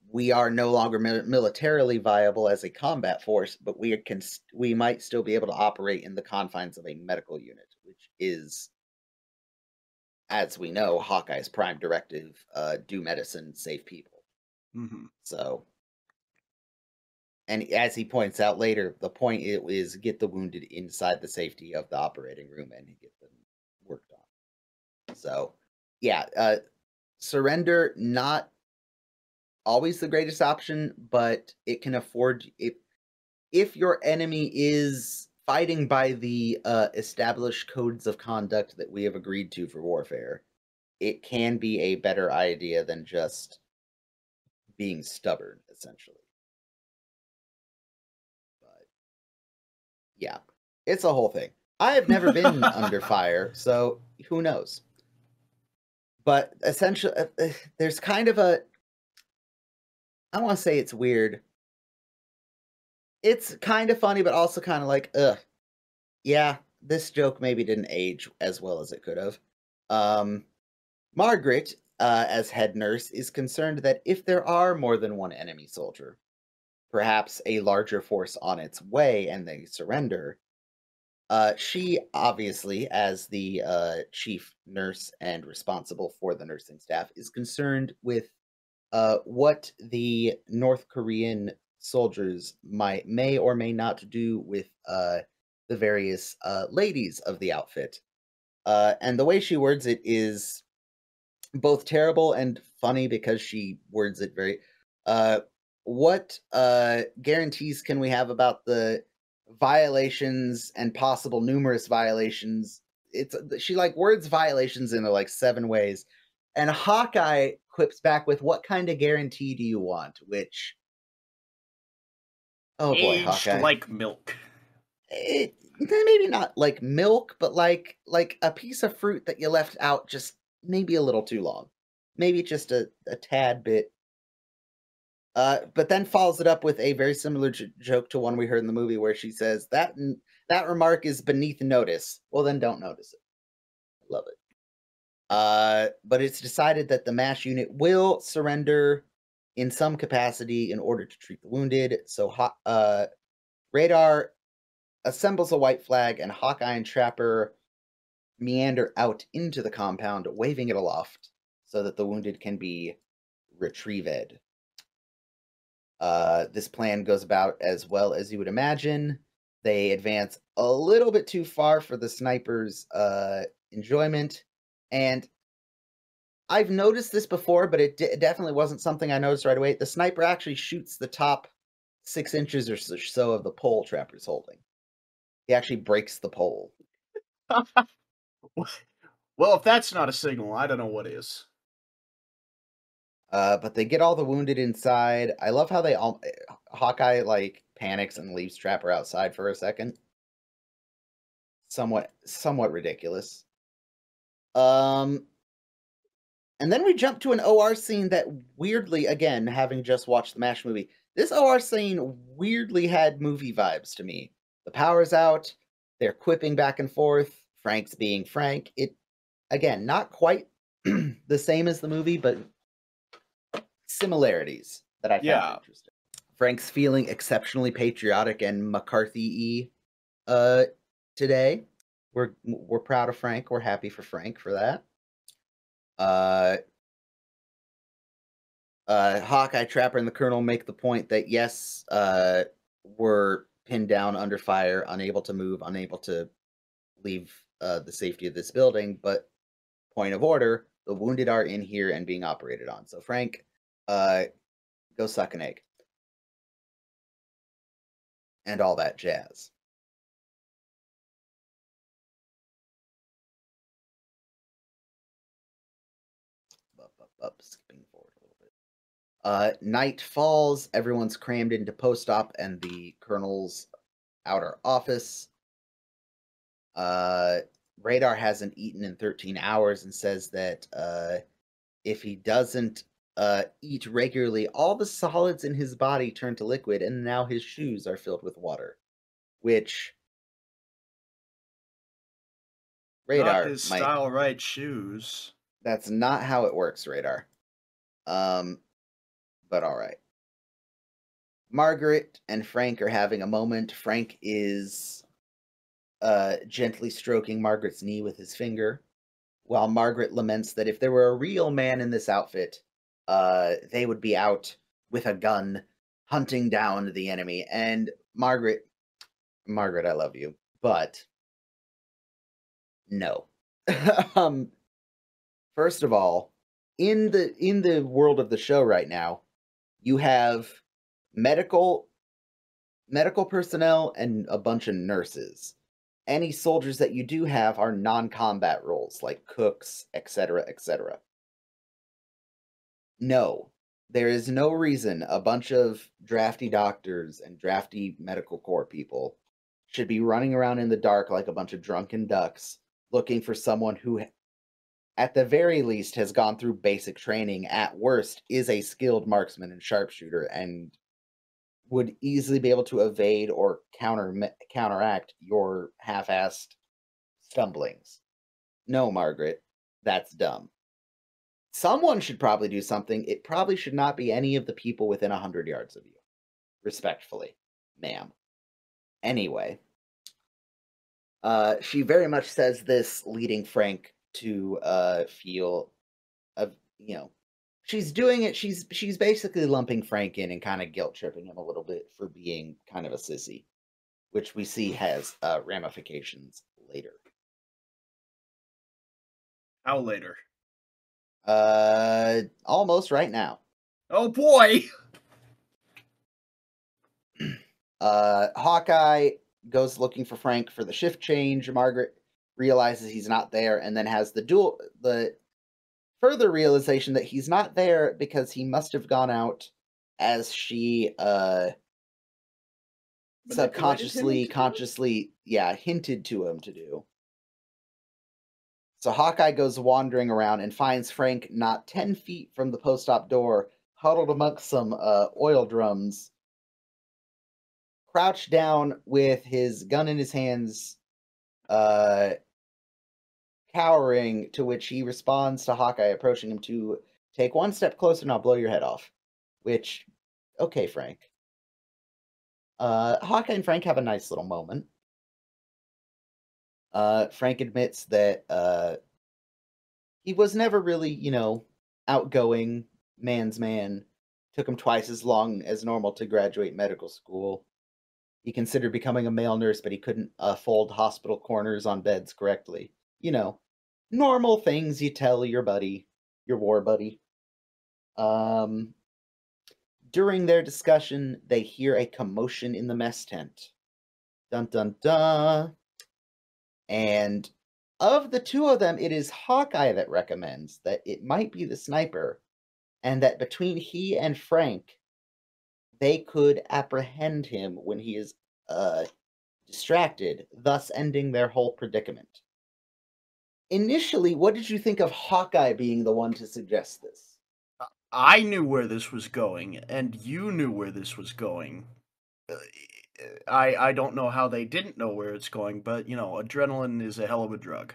we are no longer militarily viable as a combat force, but we might still be able to operate in the confines of a medical unit, which is, as we know, Hawkeye's prime directive: do medicine, save people. Hmm. So, and as he points out later, the point is get the wounded inside the safety of the operating room and get them worked on. So, yeah, surrender not always the greatest option, but it can afford if your enemy is fighting by the established codes of conduct that we have agreed to for warfare, it can be a better idea than just being stubborn, essentially. But yeah, it's a whole thing. I have never been under fire, so who knows? But essentially, there's kind of a, I don't want to say it's weird. It's kind of funny, but also kind of like, ugh, yeah, this joke maybe didn't age as well as it could have. Um, Margaret, as head nurse, is concerned that if there are more than one enemy soldier, perhaps a larger force on its way, and they surrender, she obviously, as the chief nurse and responsible for the nursing staff, is concerned with what the North Korean soldiers may or may not do with the various ladies of the outfit. And the way she words it is both terrible and funny because she words it very. Uh, what guarantees can we have about the violations and possible numerous violations? It's she like words violations in like 7 ways, and Hawkeye quips back with, "What kind of guarantee do you want?" Which, oh boy, Aged Hawkeye. like milk. Maybe not like milk, but like a piece of fruit that you left out just maybe a little too long. Maybe just a tad bit. But then follows it up with a very similar joke to one we heard in the movie where she says that remark is beneath notice. Well, then don't notice it. I love it. But it's decided that the MASH unit will surrender in some capacity in order to treat the wounded. So Radar assembles a white flag, and Hawkeye and Trapper meander out into the compound, waving it aloft so that the wounded can be retrieved. This plan goes about as well as you would imagine. They advance a little bit too far for the sniper's enjoyment. And I've noticed this before, but it definitely wasn't something I noticed right away. The sniper actually shoots the top 6 inches or so of the pole Trapper's holding. He actually breaks the pole. Well, if that's not a signal, I don't know what is. But they get all the wounded inside. I love how they all Hawkeye like panics and leaves Trapper outside for a second. Somewhat ridiculous. Um, and then we jump to an OR scene that weirdly, again, having just watched the MASH movie, this OR scene weirdly had movie vibes to me. The power's out, they're quipping back and forth, Frank's being Frank. It, again, not quite the same as the movie, but similarities that I found Yeah. interesting. Frank's feeling exceptionally patriotic and McCarthy-y today. We're proud of Frank. We're happy for Frank for that. Hawkeye, Trapper, and the Colonel make the point that yes, we're pinned down under fire, unable to move, unable to leave the safety of this building. But point of order: the wounded are in here and being operated on. So Frank, go suck an egg, and all that jazz. Skipping forward a little bit. Night falls. Everyone's crammed into post-op and the colonel's outer office. Radar hasn't eaten in 13 hours and says that if he doesn't eat regularly, all the solids in his body turn to liquid, and now his shoes are filled with water. Which Not Radar his might. style right shoes. That's not how it works, Radar. But all right. Margaret and Frank are having a moment. Frank is gently stroking Margaret's knee with his finger, while Margaret laments that if there were a real man in this outfit, they would be out with a gun hunting down the enemy. And Margaret, I love you, but no. um, first of all, in the world of the show right now, you have medical personnel and a bunch of nurses. Any soldiers that you do have are non-combat roles, like cooks, etc., etc. No, there is no reason a bunch of drafty doctors and drafty medical corps people should be running around in the dark like a bunch of drunken ducks looking for someone who at the very least, has gone through basic training, at worst, is a skilled marksman and sharpshooter, and would easily be able to evade or counteract your half-assed stumblings. No, Margaret, that's dumb. Someone should probably do something. It probably should not be any of the people within 100 yards of you. Respectfully, ma'am. Anyway, she very much says this, leading Frank to feel, you know, she's doing it. She's basically lumping Frank in and kind of guilt tripping him a little bit for being kind of a sissy, which we see has ramifications later. How later? Almost right now. Oh boy! Hawkeye goes looking for Frank for the shift change. Margaret realizes he's not there, and then has the further realization that he's not there because he must have gone out, as she subconsciously, consciously, hinted to him to do. So Hawkeye goes wandering around and finds Frank not 10 feet from the post-op door, huddled amongst some oil drums, crouched down with his gun in his hands, cowering, to which he responds to Hawkeye approaching him to take one step closer and I'll blow your head off. Which, okay, Frank. Hawkeye and Frank have a nice little moment. Frank admits that he was never really, outgoing, man's man. Took him twice as long as normal to graduate medical school. He considered becoming a male nurse, but he couldn't fold hospital corners on beds correctly. Normal things you tell your buddy, your war buddy. During their discussion, they hear a commotion in the mess tent. Dun dun dun. And of the two of them, it is Hawkeye that recommends that it might be the sniper, and that between he and Frank, they could apprehend him when he is distracted, thus ending their whole predicament. Initially, what did you think of Hawkeye being the one to suggest this? I knew where this was going, and you knew where this was going. I don't know how they didn't know where it's going, but, adrenaline is a hell of a drug.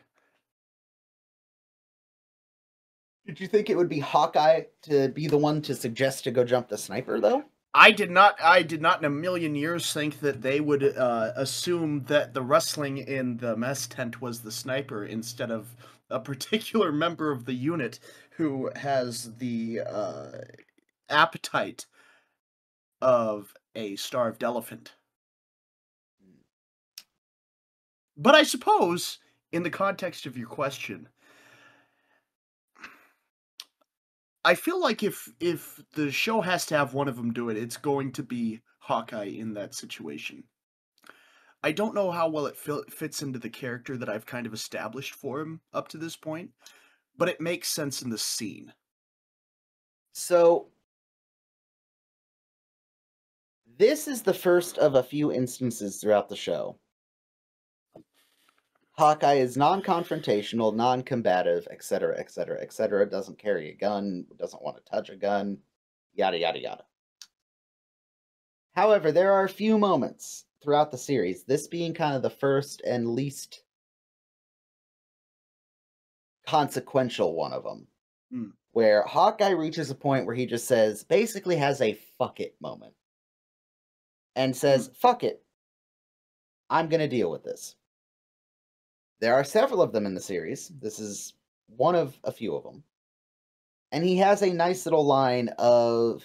Did you think it would be Hawkeye to be the one to suggest to go jump the sniper, though? I did not in a million years think that they would assume that the rustling in the mess tent was the sniper instead of a particular member of the unit who has the appetite of a starved elephant. But I suppose, in the context of your question, I feel like if the show has to have one of them do it, it's going to be Hawkeye in that situation. I don't know how well it fits into the character that I've kind of established for him up to this point, but it makes sense in the scene. So, this is the first of a few instances throughout the show. Hawkeye is non-confrontational, non-combative, etc., etc., etc., doesn't carry a gun, doesn't want to touch a gun, yada, yada, yada. However, there are a few moments throughout the series, this being kind of the first and least consequential one of them, where Hawkeye reaches a point where he just says, basically has a fuck it moment, and says, fuck it, I'm going to deal with this. There are several of them in the series. This is one of a few of them. And he has a nice little line of,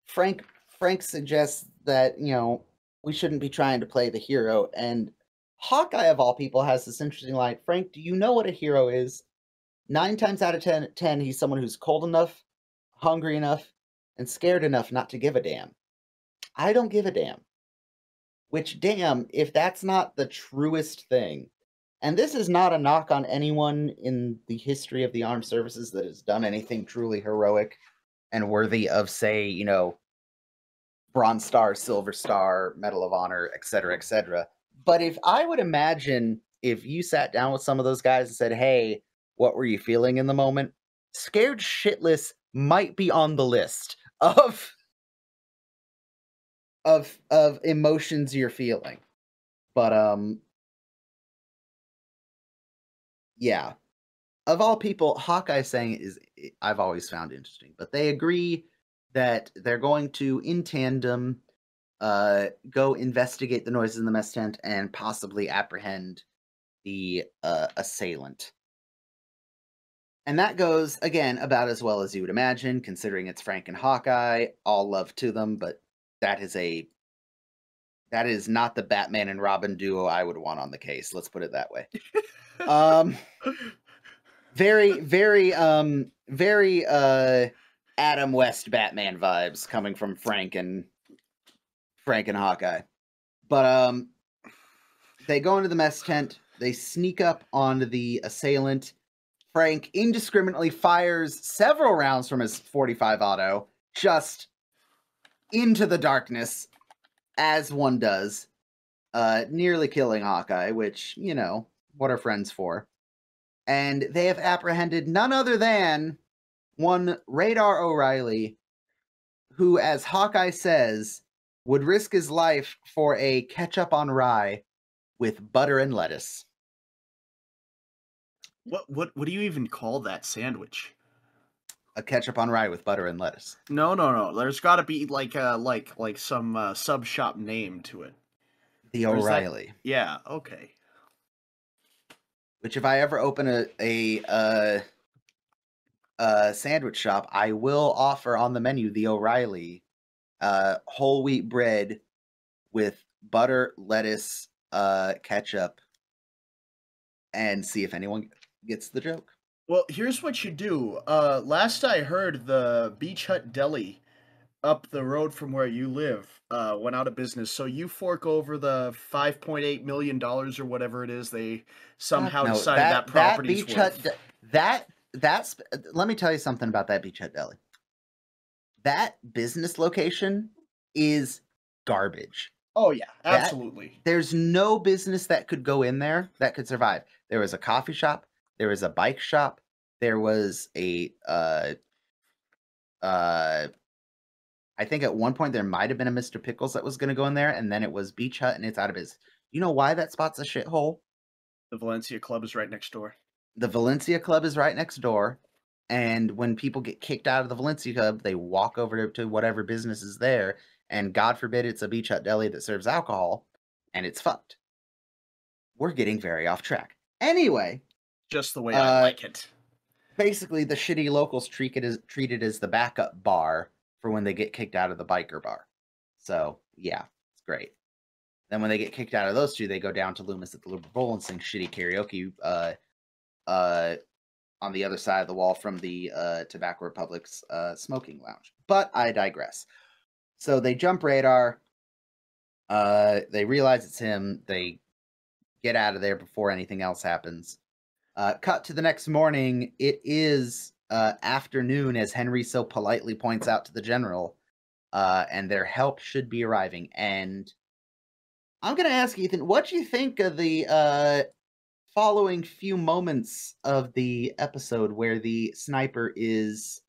Frank suggests that, we shouldn't be trying to play the hero. And Hawkeye, of all people, has this interesting line. Frank, do you know what a hero is? 9 times out of 10, he's someone who's cold enough, hungry enough, and scared enough not to give a damn. I don't give a damn. Which, damn, if that's not the truest thing. And this is not a knock on anyone in the history of the armed services that has done anything truly heroic and worthy of, say, Bronze Star, Silver Star, Medal of Honor, etc., etc. But if I would imagine if you sat down with some of those guys and said, hey, what were you feeling in the moment, scared shitless might be on the list of emotions you're feeling. But yeah. Of all people, Hawkeye saying is I've always found interesting. But they agree that they're going to, in tandem, go investigate the noises in the mess tent and possibly apprehend the assailant. And that goes, again, about as well as you would imagine, considering it's Frank and Hawkeye. All love to them, but that is not the Batman and Robin duo I would want on the case. Let's put it that way. Very, very, very Adam West Batman vibes coming from Frank and Hawkeye. But they go into the mess tent. They sneak up onto the assailant. Frank indiscriminately fires several rounds from his .45 auto just into the darkness, as one does, nearly killing Hawkeye, which, you know, what are friends for? And they have apprehended none other than one Radar O'Reilly, who, as Hawkeye says, would risk his life for a ketchup on rye with butter and lettuce. What do you even call that sandwich? A ketchup on rye with butter and lettuce. No. There's got to be like some sub shop name to it. The O'Reilly. Yeah. Okay. Which, if I ever open a sandwich shop, I will offer on the menu the O'Reilly whole wheat bread with butter, lettuce, ketchup, and see if anyone gets the joke. Well, here's what you do. Last I heard, the Beach Hut Deli up the road from where you live went out of business. So you fork over the $5.8 million or whatever it is they somehow decided that property's worth. That's let me tell you something about that Beach Hut Deli. That business location is garbage. Oh yeah, absolutely. There's no business that could go in there that could survive. There was a coffee shop, there was a bike shop, there was a I think at one point there might have been a Mr. Pickles that was going to go in there, and then it was Beach Hut, and it's out of business. You know why that spot's a shithole? The Valencia Club is right next door. The Valencia Club is right next door, and when people get kicked out of the Valencia Club, they walk over to whatever business is there, and God forbid it's a Beach Hut Deli that serves alcohol, and it's fucked. We're getting very off track. Anyway. Just the way I like it. Basically, the shitty locals treated as the backup bar for when they get kicked out of the biker bar. So, yeah, it's great. Then when they get kicked out of those two, they go down to Loomis at the Liberal Bowl and sing shitty karaoke on the other side of the wall from the Tobacco Republic's smoking lounge. But I digress. So they jump Radar. They realize it's him. They get out of there before anything else happens. Cut to the next morning. It is afternoon, as Henry so politely points out to the general, and their help should be arriving. And I'm going to ask Ethan, what do you think of the following few moments of the episode where the sniper is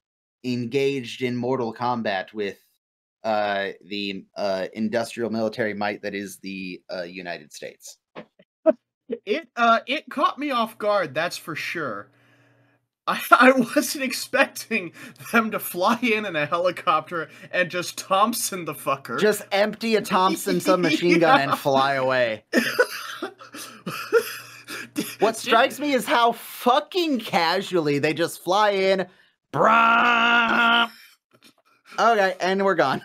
engaged in mortal combat with the industrial military might that is the United States? It caught me off guard, that's for sure. I wasn't expecting them to fly in a helicopter and just Thompson the fucker. Just empty a Thompson submachine gun and fly away. What strikes me is how fucking casually they just fly in. Brah! Okay, and we're gone.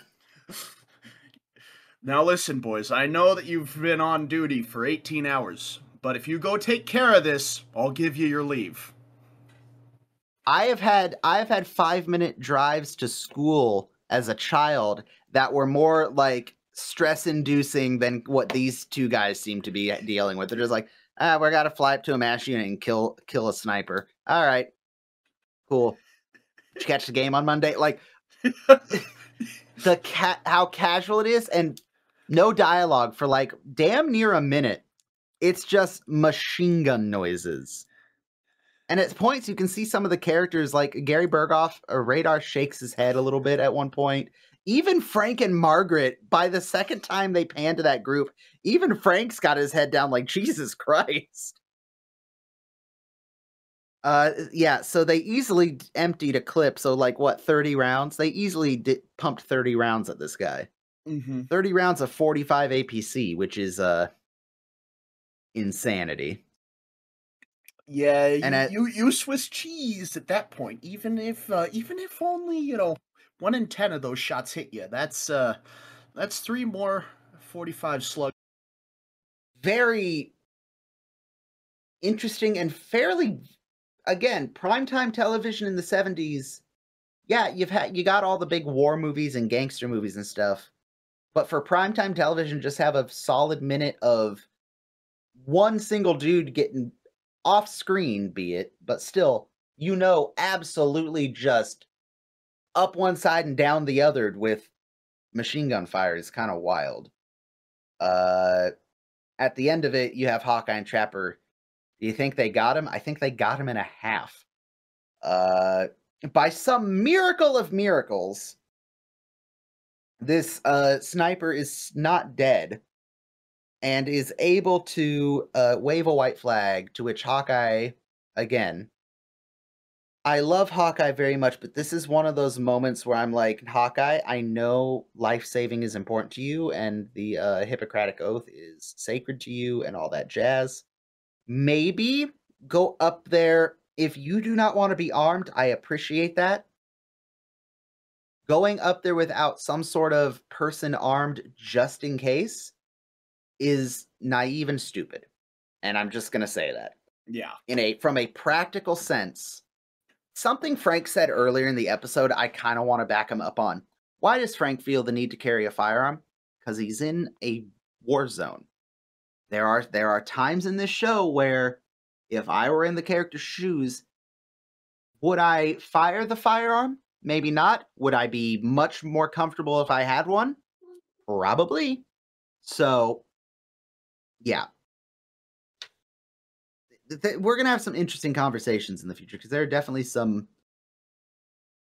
Now listen, boys, I know that you've been on duty for 18 hours, but if you go take care of this, I'll give you your leave. I have had 5-minute drives to school as a child that were more like stress-inducing than what these two guys seem to be dealing with. They're just like, we gotta fly up to a mass unit and kill a sniper. All right, cool. Did you catch the game on Monday? Like how casual it is, and no dialogue for like damn near a minute. It's just machine gun noises. And at points, you can see some of the characters, like Gary Berghoff, Radar shakes his head a little bit at one point. Even Frank and Margaret, by the second time they pan to that group, even Frank's got his head down like, Jesus Christ. Yeah, so they easily emptied a clip. So, like, what, 30 rounds? They easily pumped 30 rounds at this guy. Mm-hmm. 30 rounds of 45 APC, which is insanity. Yeah, And you Swiss cheese at that point. Even if only 1 in 10 of those shots hit you, that's 3 more 45 slugs. very interesting and fairly, again, primetime television in the 70s. Yeah, you got all the big war movies and gangster movies and stuff. But for primetime television, just have a solid minute of one single dude getting off screen, be it, but still, absolutely just up one side and down the other with machine gun fire is kind of wild. At the end of it, you have Hawkeye and Trapper. Do you think they got him? I think they got him in a half. By some miracle of miracles, this sniper is not dead and is able to wave a white flag, to which Hawkeye, again, I love Hawkeye very much, but this is one of those moments where I'm like, Hawkeye, I know life-saving is important to you, and the Hippocratic Oath is sacred to you, and all that jazz. Maybe go up there. If you do not want to be armed, I appreciate that. Going up there without some sort of person armed just in case is naive and stupid. And I'm just going to say that. Yeah. From a practical sense, something Frank said earlier in the episode, I kind of want to back him up on. Why does Frank feel the need to carry a firearm? Because he's in a war zone. There are times in this show where if I were in the character's shoes, would I fire the firearm? Maybe not. Would I be much more comfortable if I had one? Probably. So, yeah. We're going to have some interesting conversations in the future because there are definitely some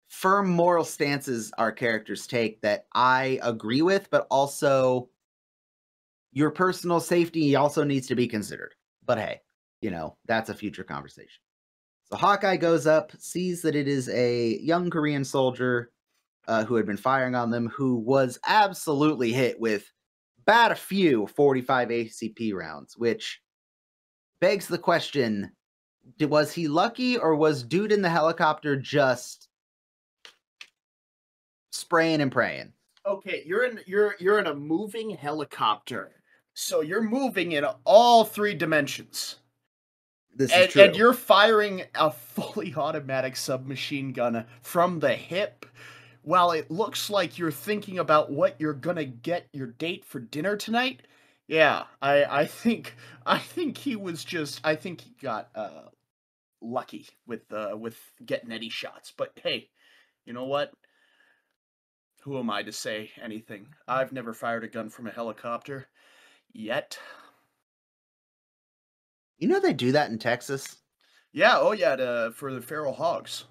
firm moral stances our characters take that I agree with, but also your personal safety also needs to be considered. But hey, that's a future conversation. So Hawkeye goes up, sees that it is a young Korean soldier who had been firing on them, who was absolutely hit with a few 45 ACP rounds, which begs the question, was he lucky or was dude in the helicopter just spraying and praying? Okay, you're in a moving helicopter. So you're moving in all 3 dimensions. This is true. And you're firing a fully automatic submachine gun from the hip while it looks like you're thinking about what you're gonna get your date for dinner tonight. Yeah, I think he was just I think he got lucky with getting any shots. But hey, you know what? Who am I to say anything? I've never fired a gun from a helicopter yet. They do that in Texas. Yeah, oh yeah, for the feral hogs.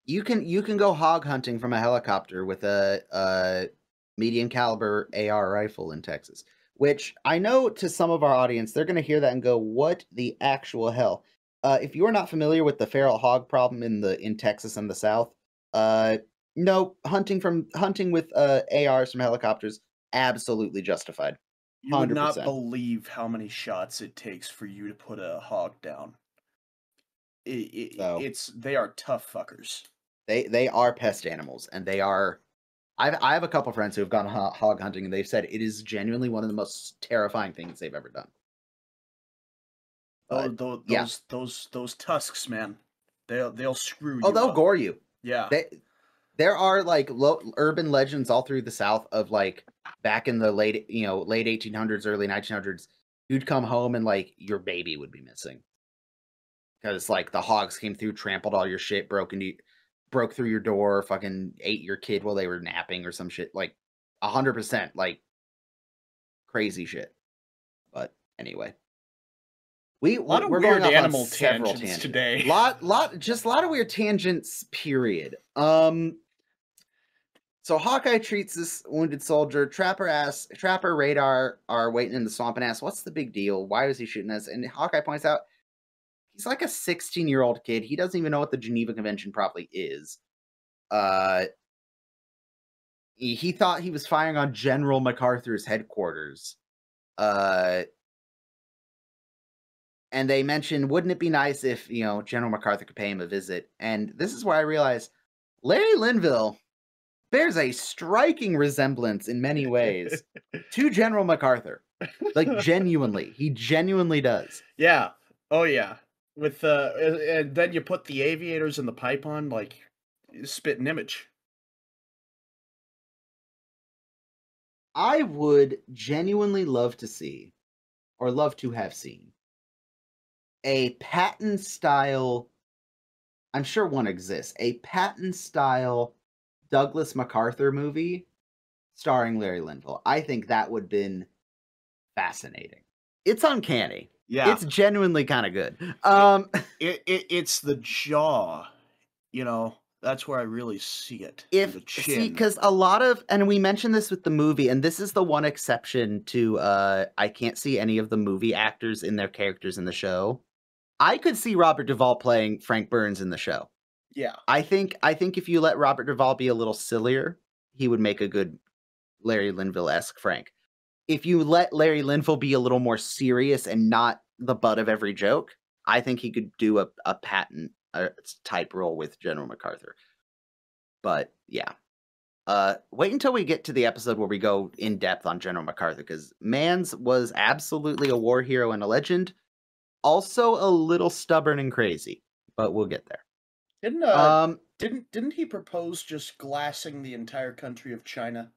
You can go hog hunting from a helicopter with a medium caliber AR rifle in Texas, which I know to some of our audience, they're going to hear that and go, "What the actual hell?" If you are not familiar with the feral hog problem in Texas and the South, no, hunting with ARs from helicopters absolutely justified. You would not 100%. believe how many shots it takes for you to put a hog down. They are tough fuckers. They are pest animals, and they are. I have a couple friends who have gone hog hunting, and they've said it is genuinely one of the most terrifying things they've ever done. Those tusks, man, they'll screw you. Oh, they'll gore you. Yeah. There are like urban legends all through the South of like back in the late 1800s, early 1900s, you'd come home and like your baby would be missing because like the hogs came through, trampled all your shit, broke through your door, fucking ate your kid while they were napping or some shit. Like 100%, like crazy shit. But anyway, A lot of we're going weird off on animal several tangents tangents. today. Just a lot of weird tangents. Period. So Hawkeye treats this wounded soldier. Trapper, Radar are waiting in the swamp and asks, "What's the big deal? Why was he shooting us?" And Hawkeye points out he's like a 16-year-old kid. He doesn't even know what the Geneva Convention probably is. Uh, he thought he was firing on General MacArthur's headquarters. And they mentioned, wouldn't it be nice if, General MacArthur could pay him a visit? And this is where I realized Larry Linville bears a striking resemblance in many ways to General MacArthur. Like, genuinely. He genuinely does. Yeah. Oh, yeah. With and then you put the aviators and the pipe on, like, spitting image. I would genuinely love to see, or love to have seen, a Patton style, I'm sure one exists, a Patton style Douglas MacArthur movie starring Larry Linville. I think that would have been fascinating. It's uncanny. Yeah. It's genuinely kind of good. It's the jaw, that's where I really see it. And the chin. Because a lot of, and we mentioned this with the movie, and this is the one exception to, I can't see any of the movie actors in their characters in the show. I could see Robert Duvall playing Frank Burns in the show. Yeah. I think if you let Robert Duvall be a little sillier, he would make a good Larry Linville-esque Frank. If you let Larry Linville be a little more serious and not the butt of every joke, I think he could do a Patton type role with General MacArthur. But yeah. Wait until we get to the episode where we go in depth on General MacArthur, because Mans was absolutely a war hero and a legend. Also a little stubborn and crazy, but we'll get there. Didn't he propose just glassing the entire country of China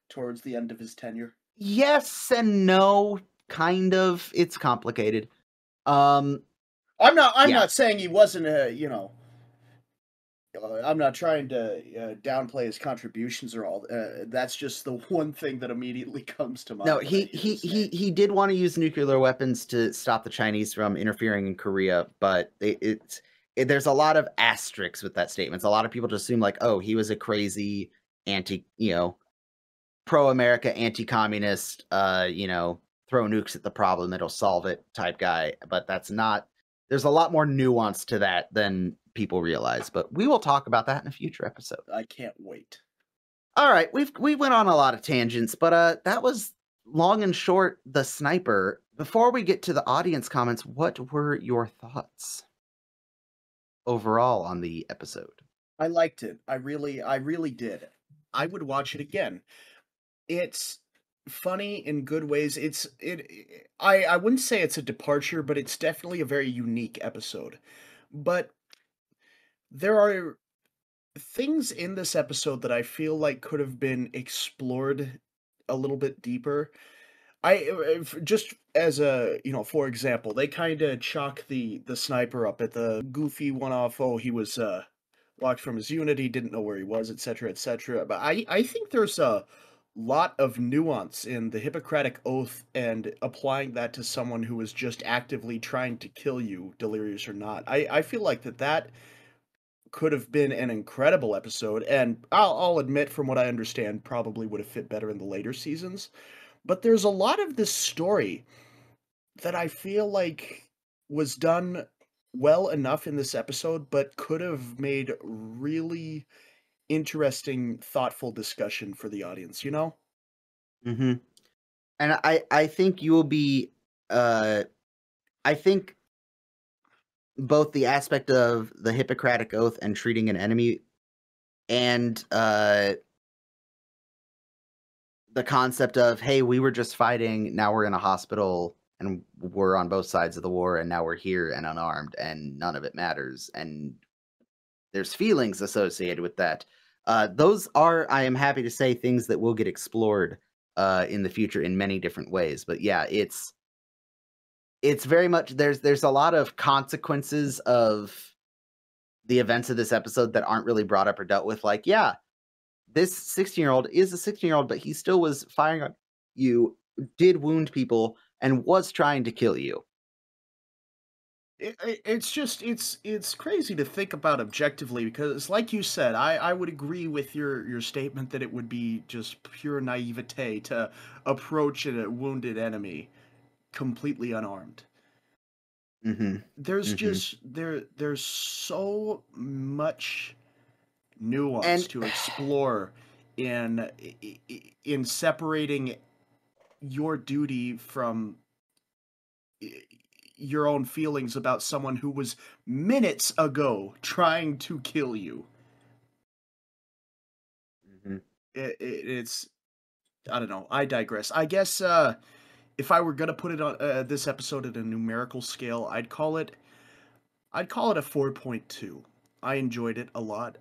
towards the end of his tenure? Yes and no, kind of. It's complicated. I'm not saying he wasn't I'm not trying to downplay his contributions or all. That's just the one thing that immediately comes to mind. No, he did want to use nuclear weapons to stop the Chinese from interfering in Korea, but there's a lot of asterisks with that statement. A lot of people just assume like, oh, he was a crazy pro-America, anti-communist, throw nukes at the problem, it'll solve it type guy. But that's not. There's a lot more nuance to that than people realize. But we will talk about that in a future episode. I can't wait. All right, we went on a lot of tangents, but that was long and short the sniper. Before we get to the audience comments, what were your thoughts overall on the episode? I liked it. I really did. I would watch it again. It's funny in good ways. I wouldn't say it's a departure, but it's definitely a very unique episode. But there are things in this episode that I feel like could have been explored a little bit deeper. Just as a, for example, they kind of chalk the sniper up at the goofy one-off. Oh, he was locked from his unit. He didn't know where he was, etc., etc. But I think there's a lot of nuance in the Hippocratic Oath and applying that to someone who is just actively trying to kill you, delirious or not. I feel like that could have been an incredible episode, and I'll admit, from what I understand, probably would have fit better in the later seasons. But there's a lot of this story that I feel like was done well enough in this episode, but could have made really interesting, thoughtful discussion for the audience, Mm-hmm. And I think you will be, I think both the aspect of the Hippocratic Oath and treating an enemy and the concept of, hey, we were just fighting, now we're in a hospital and we're on both sides of the war and now we're here and unarmed and none of it matters. And there's feelings associated with that. Those are, I am happy to say, things that will get explored in the future in many different ways. But yeah, it's very much, there's a lot of consequences of the events of this episode that aren't really brought up or dealt with. Like, yeah, this 16-year-old is a 16-year-old, but he still was firing on you, did wound people, and was trying to kill you. It's just it's crazy to think about objectively because, like you said, I would agree with your statement that it would be just pure naivete to approach a wounded enemy completely unarmed. Mhm. There's Mhm. just there's so much nuance And to explore in in separating your duty from y- your own feelings about someone who was minutes ago trying to kill you. Mhm. It's I don't know. I digress. I guess if I were gonna put it on this episode at a numerical scale, I'd call it a 4.2. I enjoyed it a lot.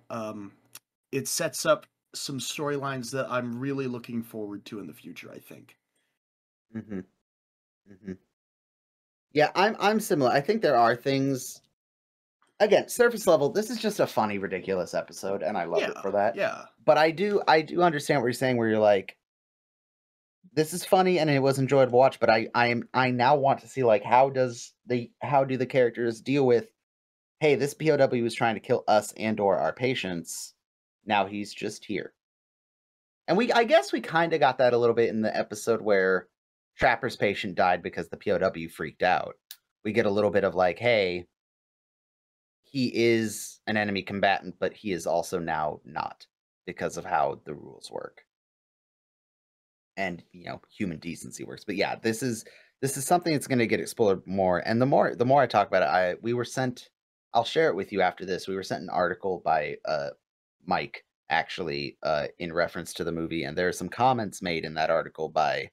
It sets up some storylines that I'm really looking forward to in the future, I think. Mhm. Mhm. Yeah, I'm similar. I think there are things again, surface level, this is just a funny, ridiculous episode, and I love it Yeah, for that. yeah. But I do understand what you're saying where you're like, this is funny and it was enjoyable to watch, but I now want to see like how do the characters deal with, hey, this POW was trying to kill us and or our patients. Now he's just here. And I guess we kind of got that a little bit in the episode where Trapper's patient died because the POW freaked out. We get a little bit of like, hey, he is an enemy combatant, but he is also now not because of how the rules work and human decency works. But yeah, this is something that's going to get explored more. And the more I talk about it, we were sent. I'll share it with you after this. We were sent an article by Mike actually in reference to the movie, and there are some comments made in that article by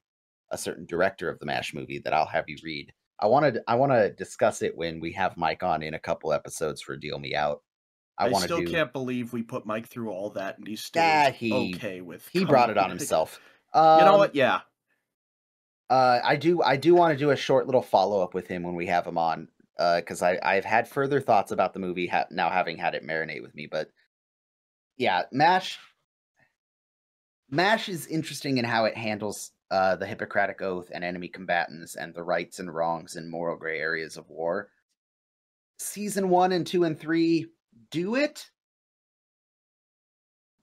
a certain director of the MASH movie that I'll have you read. I want to discuss it when we have Mike on in a couple episodes for Deal Me Out. I I want to still do can't believe we put Mike through all that and he still is that. he okay with he brought coming. it on himself. You know Um what? Yeah. I do want to do a short little follow up with him when we have him on, because I've had further thoughts about the movie now having had it marinate with me. But yeah, Mash is interesting in how it handles the Hippocratic Oath and enemy combatants and the rights and wrongs and moral gray areas of war. Season 1 and 2 and 3 do it,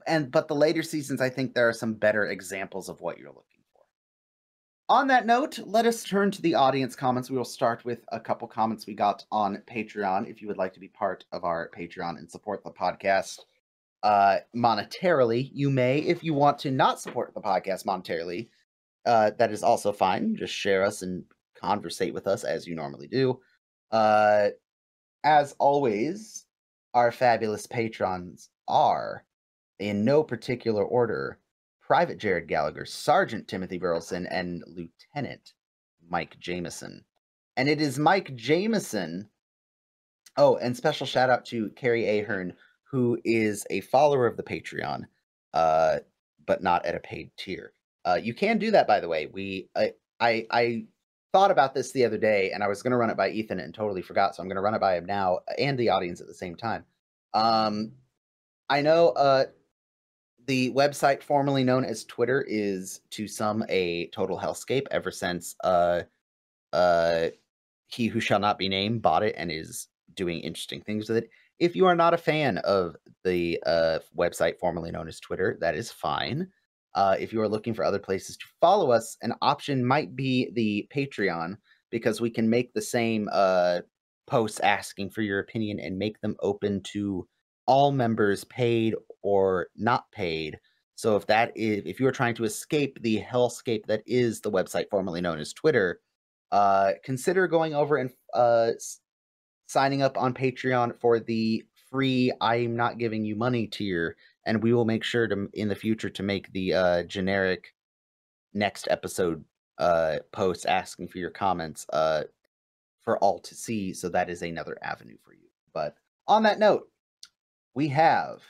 but the later seasons, I think there are some better examples of what you're looking for. On that note, let us turn to the audience comments. We will start with a couple comments we got on Patreon. If you would like to be part of our Patreon and support the podcast monetarily, you may. If you want to not support the podcast monetarily, that is also fine. Just share us and conversate with us as you normally do. Uh, as always, our fabulous patrons are, in no particular order, Private Jared Gallagher, Sergeant Timothy Burleson, and Lieutenant Mike Jameson. And it is Mike Jameson. Oh, and special shout out to Carrie Ahern, who is a follower of the Patreon, uh, but not at a paid tier. You can do that, by the way. I thought about this the other day, and I was going to run it by Ethan and totally forgot, so I'm going to run it by him now and the audience at the same time. I know the website formerly known as Twitter is to some a total hellscape ever since uh he who shall not be named bought it and is doing interesting things with it. If you are not a fan of the website formerly known as Twitter, that is fine. If you are looking for other places to follow us, an option might be the Patreon, because we can make the same posts asking for your opinion and make them open to all members, paid or not paid. So if you are trying to escape the hellscape that is the website formerly known as Twitter, consider going over and signing up on Patreon for the free "I'm not giving you money" tier, and we will make sure to in the future to make the generic next episode post asking for your comments for all to see. So that is another avenue for you. But on that note, we have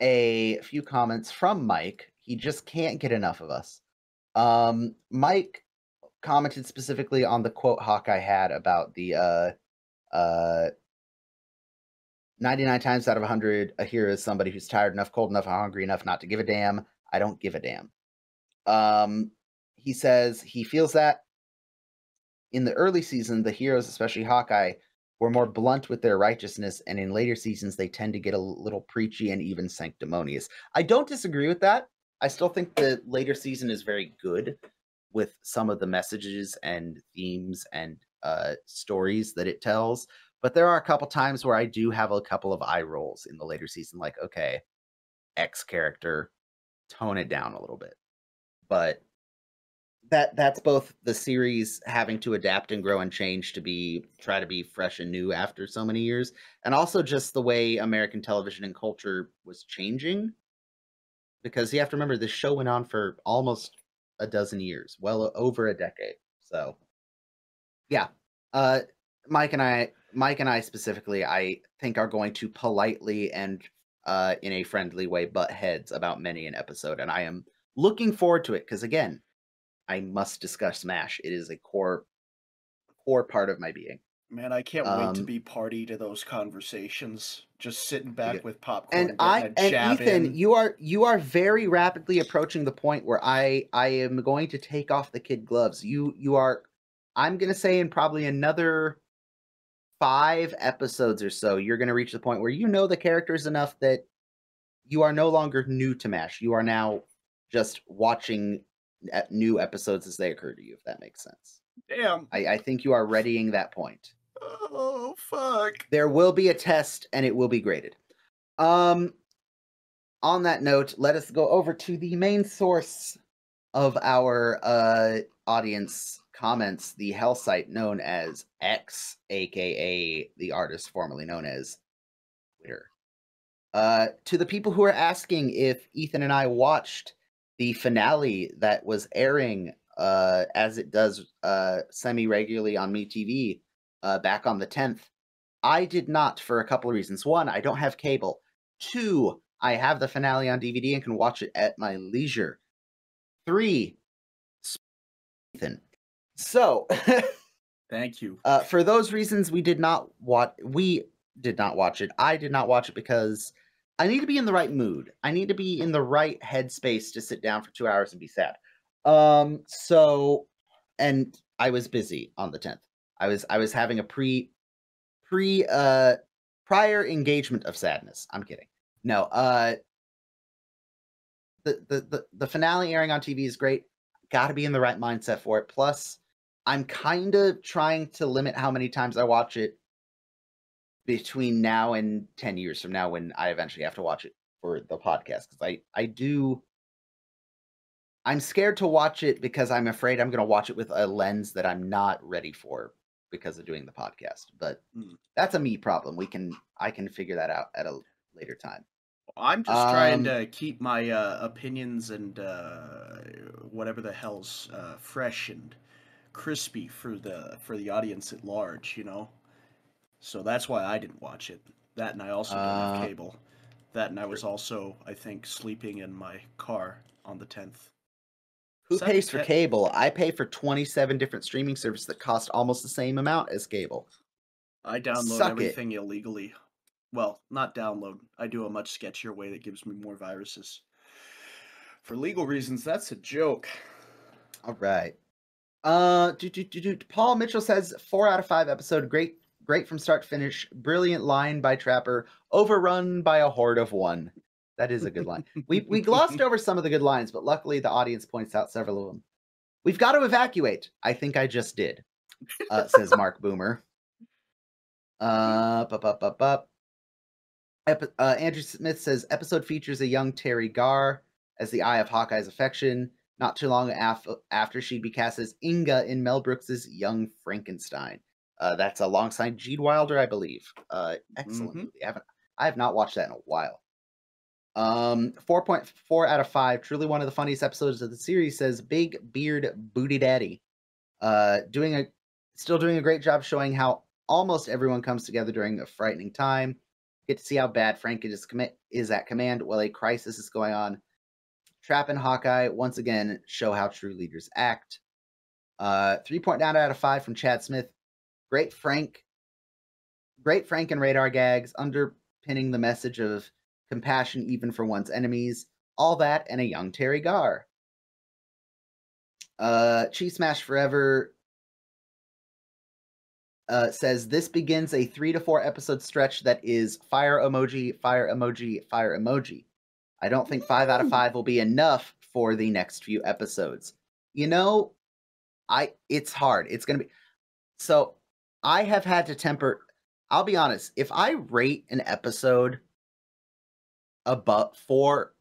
a few comments from Mike. He just can't get enough of us. Mike commented specifically on the quote Hawkeye had about the uh 99 times out of 100 a hero is somebody who's tired enough, cold enough, and hungry enough not to give a damn. I don't give a damn. He says he feels that in the early season the heroes, especially Hawkeye, were more blunt with their righteousness, and in later seasons they tend to get a little preachy and even sanctimonious. I don't disagree with that. I still think the later season is very good with some of the messages and themes and stories that it tells. But there are a couple times where I do have a couple of eye rolls in the later season, like, okay, X character, tone it down a little bit. But that's both the series having to adapt and grow and change to try to be fresh and new after so many years, and also just the way American television and culture was changing. Because you have to remember this show went on for almost a dozen years, well over a decade. So yeah, uh, Mike and I specifically, I think are going to politely and in a friendly way butt heads about many an episode, and I am looking forward to it because again, I must discuss Smash. It is a core part of my being. Man, I can't wait to Um, be party to those conversations. Just sitting yeah. back with popcorn and getting a And jab Ethan, in. you are very rapidly approaching the point where I am going to take off the kid gloves. You are, I'm gonna say in probably another 5 episodes or so, you're gonna reach the point where you know the characters enough that you are no longer new to MASH. You are now just watching new episodes as they occur to you, if that makes sense. Damn. I think you are readying that point. Oh, fuck. There will be a test and it will be graded. Um, on that note, let us go over to the main source of our audience comments, the hell site known as X, aka the artist formerly known as Twitter. To the people who are asking if Ethan and I watched the finale that was airing as it does semi regularly on MeTV back on the 10th, I did not for a couple of reasons. One, I don't have cable. Two, I have the finale on DVD and can watch it at my leisure. Three, Ethan. So, Thank you. for those reasons, we did not watch. We did not watch it. I did not watch it because I need to be in the right mood. I need to be in the right headspace to sit down for 2 hours and be sad. So, and I was busy on the 10th. I was having a prior engagement of sadness. I'm kidding. No, the finale airing on TV is great. Got to be in the right mindset for it. Plus, I'm kind of trying to limit how many times I watch it between now and 10 years from now when I eventually have to watch it for the podcast because I'm scared to watch it because I'm afraid I'm going to watch it with a lens that I'm not ready for because of doing the podcast. But that's a me problem. I can figure that out at a later time. I'm just trying to keep my opinions and whatever the hell's fresh and crispy for the audience at large, you know. So that's why I didn't watch it. That and I also don't have cable. That and I was also, I think, sleeping in my car on the 10th. Who pays for cable? I pay for 27 different streaming services that cost almost the same amount as cable. I download everything illegally. Well, not download. I do a much sketchier way that gives me more viruses. For legal reasons, that's a joke. All right. Paul Mitchell says 4 out of 5 episode. Great from start to finish. Brilliant line by Trapper. Overrun by a horde of one. That is a good line. We glossed over some of the good lines, but luckily the audience points out several of them. We've got to evacuate. I think I just did, says Mark Boomer. Andrew Smith says episode features a young Terry Garr as the eye of Hawkeye's affection. Not too long after she'd be cast as Inga in Mel Brooks's Young Frankenstein. That's alongside Gene Wilder, I believe. Excellent movie. I have not watched that in a while. 4.4 out of 5. Truly one of the funniest episodes of the series, says Big Beard Booty Daddy. Still doing a great job showing how almost everyone comes together during a frightening time. Get to see how bad Frank is at command while a crisis is going on. Trap and Hawkeye once again show how true leaders act. 3.9 out of 5 from Chad Smith. Great Frank and radar gags underpinning the message of compassion even for one's enemies. All that and a young Terry Garr. Cheese Smash Forever says this begins a 3 to 4 episode stretch that is fire emoji, fire emoji, fire emoji. I don't think 5 out of 5 will be enough for the next few episodes. You know, it's hard. It's going to be so I have had to temper. I'll be honest, if I rate an episode above 4,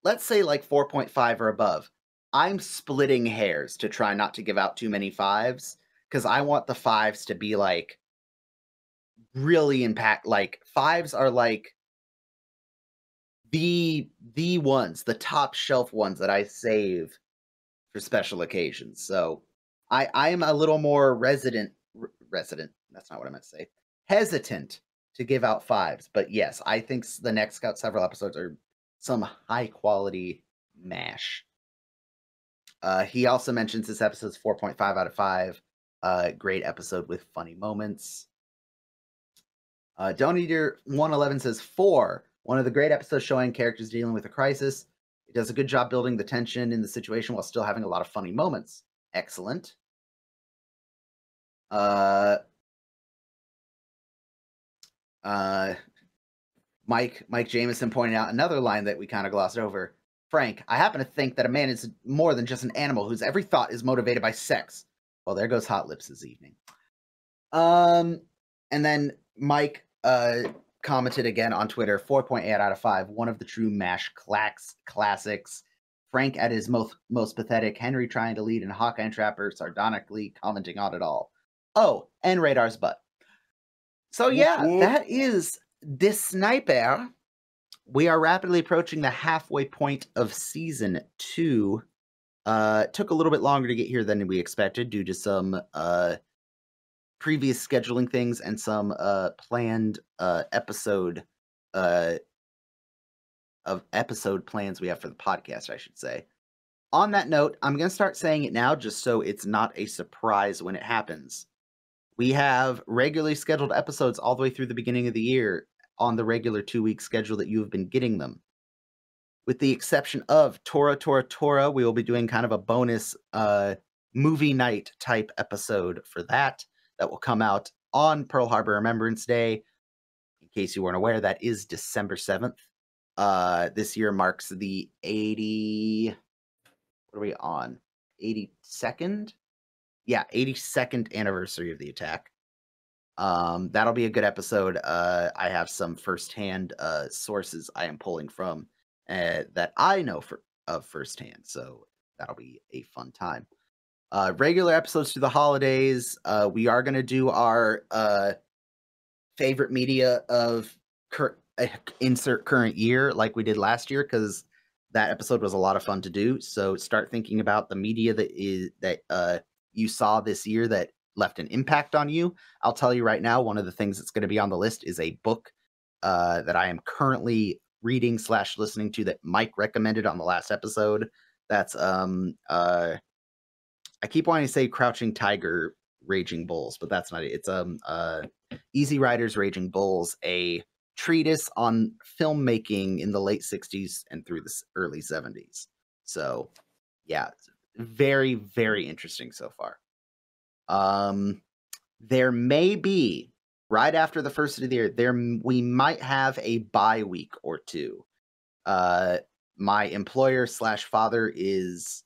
let's say like 4.5 or above, I'm splitting hairs to try not to give out too many 5s because I want the 5s to be like really impact. Like 5s are like the ones, the top shelf ones that I save for special occasions. So I am a little more resident. That's not what I meant to say. Hesitant to give out 5s, but yes, I think the next several episodes are some high quality mash. He also mentions this episode's 4.5 out of 5. Great episode with funny moments. Don't Eater 111 says 4. One of the great episodes showing characters dealing with a crisis. It does a good job building the tension in the situation while still having a lot of funny moments. Excellent. Mike Jameson pointed out another line that we kind of glossed over. Frank, I happen to think that a man is more than just an animal whose every thought is motivated by sex. Well, there goes Hot Lips this evening. And then Mike commented again on Twitter, 4.8 out of 5, one of the true MASH classics. Frank at his most pathetic, Henry trying to lead, and Hawkeye and Trapper sardonically commenting on it all. Oh, and Radar's butt. So yeah, that is this sniper. We are rapidly approaching the halfway point of season 2. Took a little bit longer to get here than we expected due to some previous scheduling things and some planned episode plans we have for the podcast, I should say. On that note, I'm going to start saying it now just so it's not a surprise when it happens. We have regularly scheduled episodes all the way through the beginning of the year on the regular 2-week schedule that you have been getting them. With the exception of Tora, we will be doing kind of a bonus movie night type episode for that will come out on Pearl Harbor Remembrance Day. In case you weren't aware, that is December 7th. This year marks the 82nd? Yeah, 82nd anniversary of the attack. That'll be a good episode. I have some firsthand sources I am pulling from that I know of firsthand, so that'll be a fun time. Regular episodes through the holidays. We are going to do our favorite media of insert current year like we did last year, because that episode was a lot of fun to do. So start thinking about the media that you saw this year that left an impact on you. I'll tell you right now, one of the things that's going to be on the list is a book that I am currently reading / listening to that Mike recommended on the last episode. That's I keep wanting to say Crouching Tiger, Raging Bulls, but that's not it. It's Easy Riders, Raging Bulls, a treatise on filmmaking in the late 60s and through the early 70s. So, yeah, very, very interesting so far. There may be, right after the first of the year, we might have a bye week or two. My employer / father is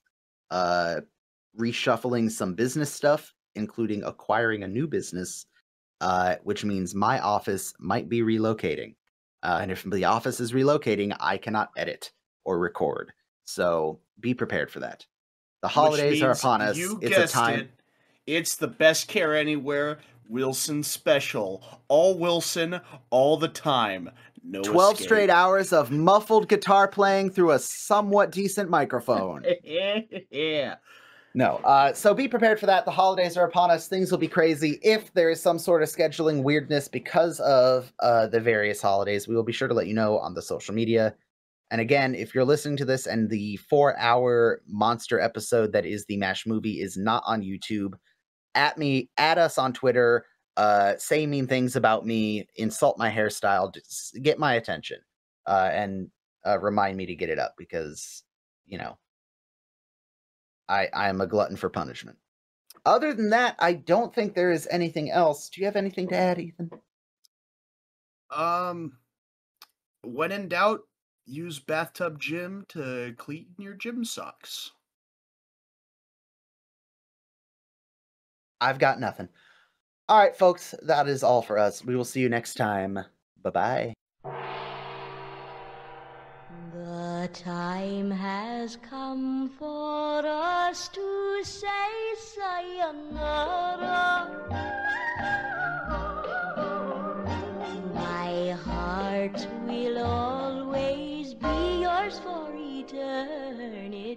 reshuffling some business stuff, including acquiring a new business, which means my office might be relocating. And if the office is relocating, I cannot edit or record. So be prepared for that. The holidays are upon us. It's a time. It's the best care anywhere. Wilson special. All Wilson, all the time. No 12 escape. straight hours of muffled guitar playing through a somewhat decent microphone. Yeah. No, so be prepared for that. The holidays are upon us. Things will be crazy. If there is some sort of scheduling weirdness because of the various holidays, we will be sure to let you know on the social media. And again, if you're listening to this and the 4-hour monster episode that is the MASH movie is not on YouTube, at us on Twitter, say mean things about me, insult my hairstyle, just get my attention, and remind me to get it up because, I am a glutton for punishment. Other than that, I don't think there is anything else. Do you have anything to add, Ethan? Um, when in doubt, use bathtub gym to clean your gym socks. I've got nothing. All right, folks, that is all for us. We will see you next time. Bye bye. The time has come for us to say sayonara. My heart will always be yours for eternity.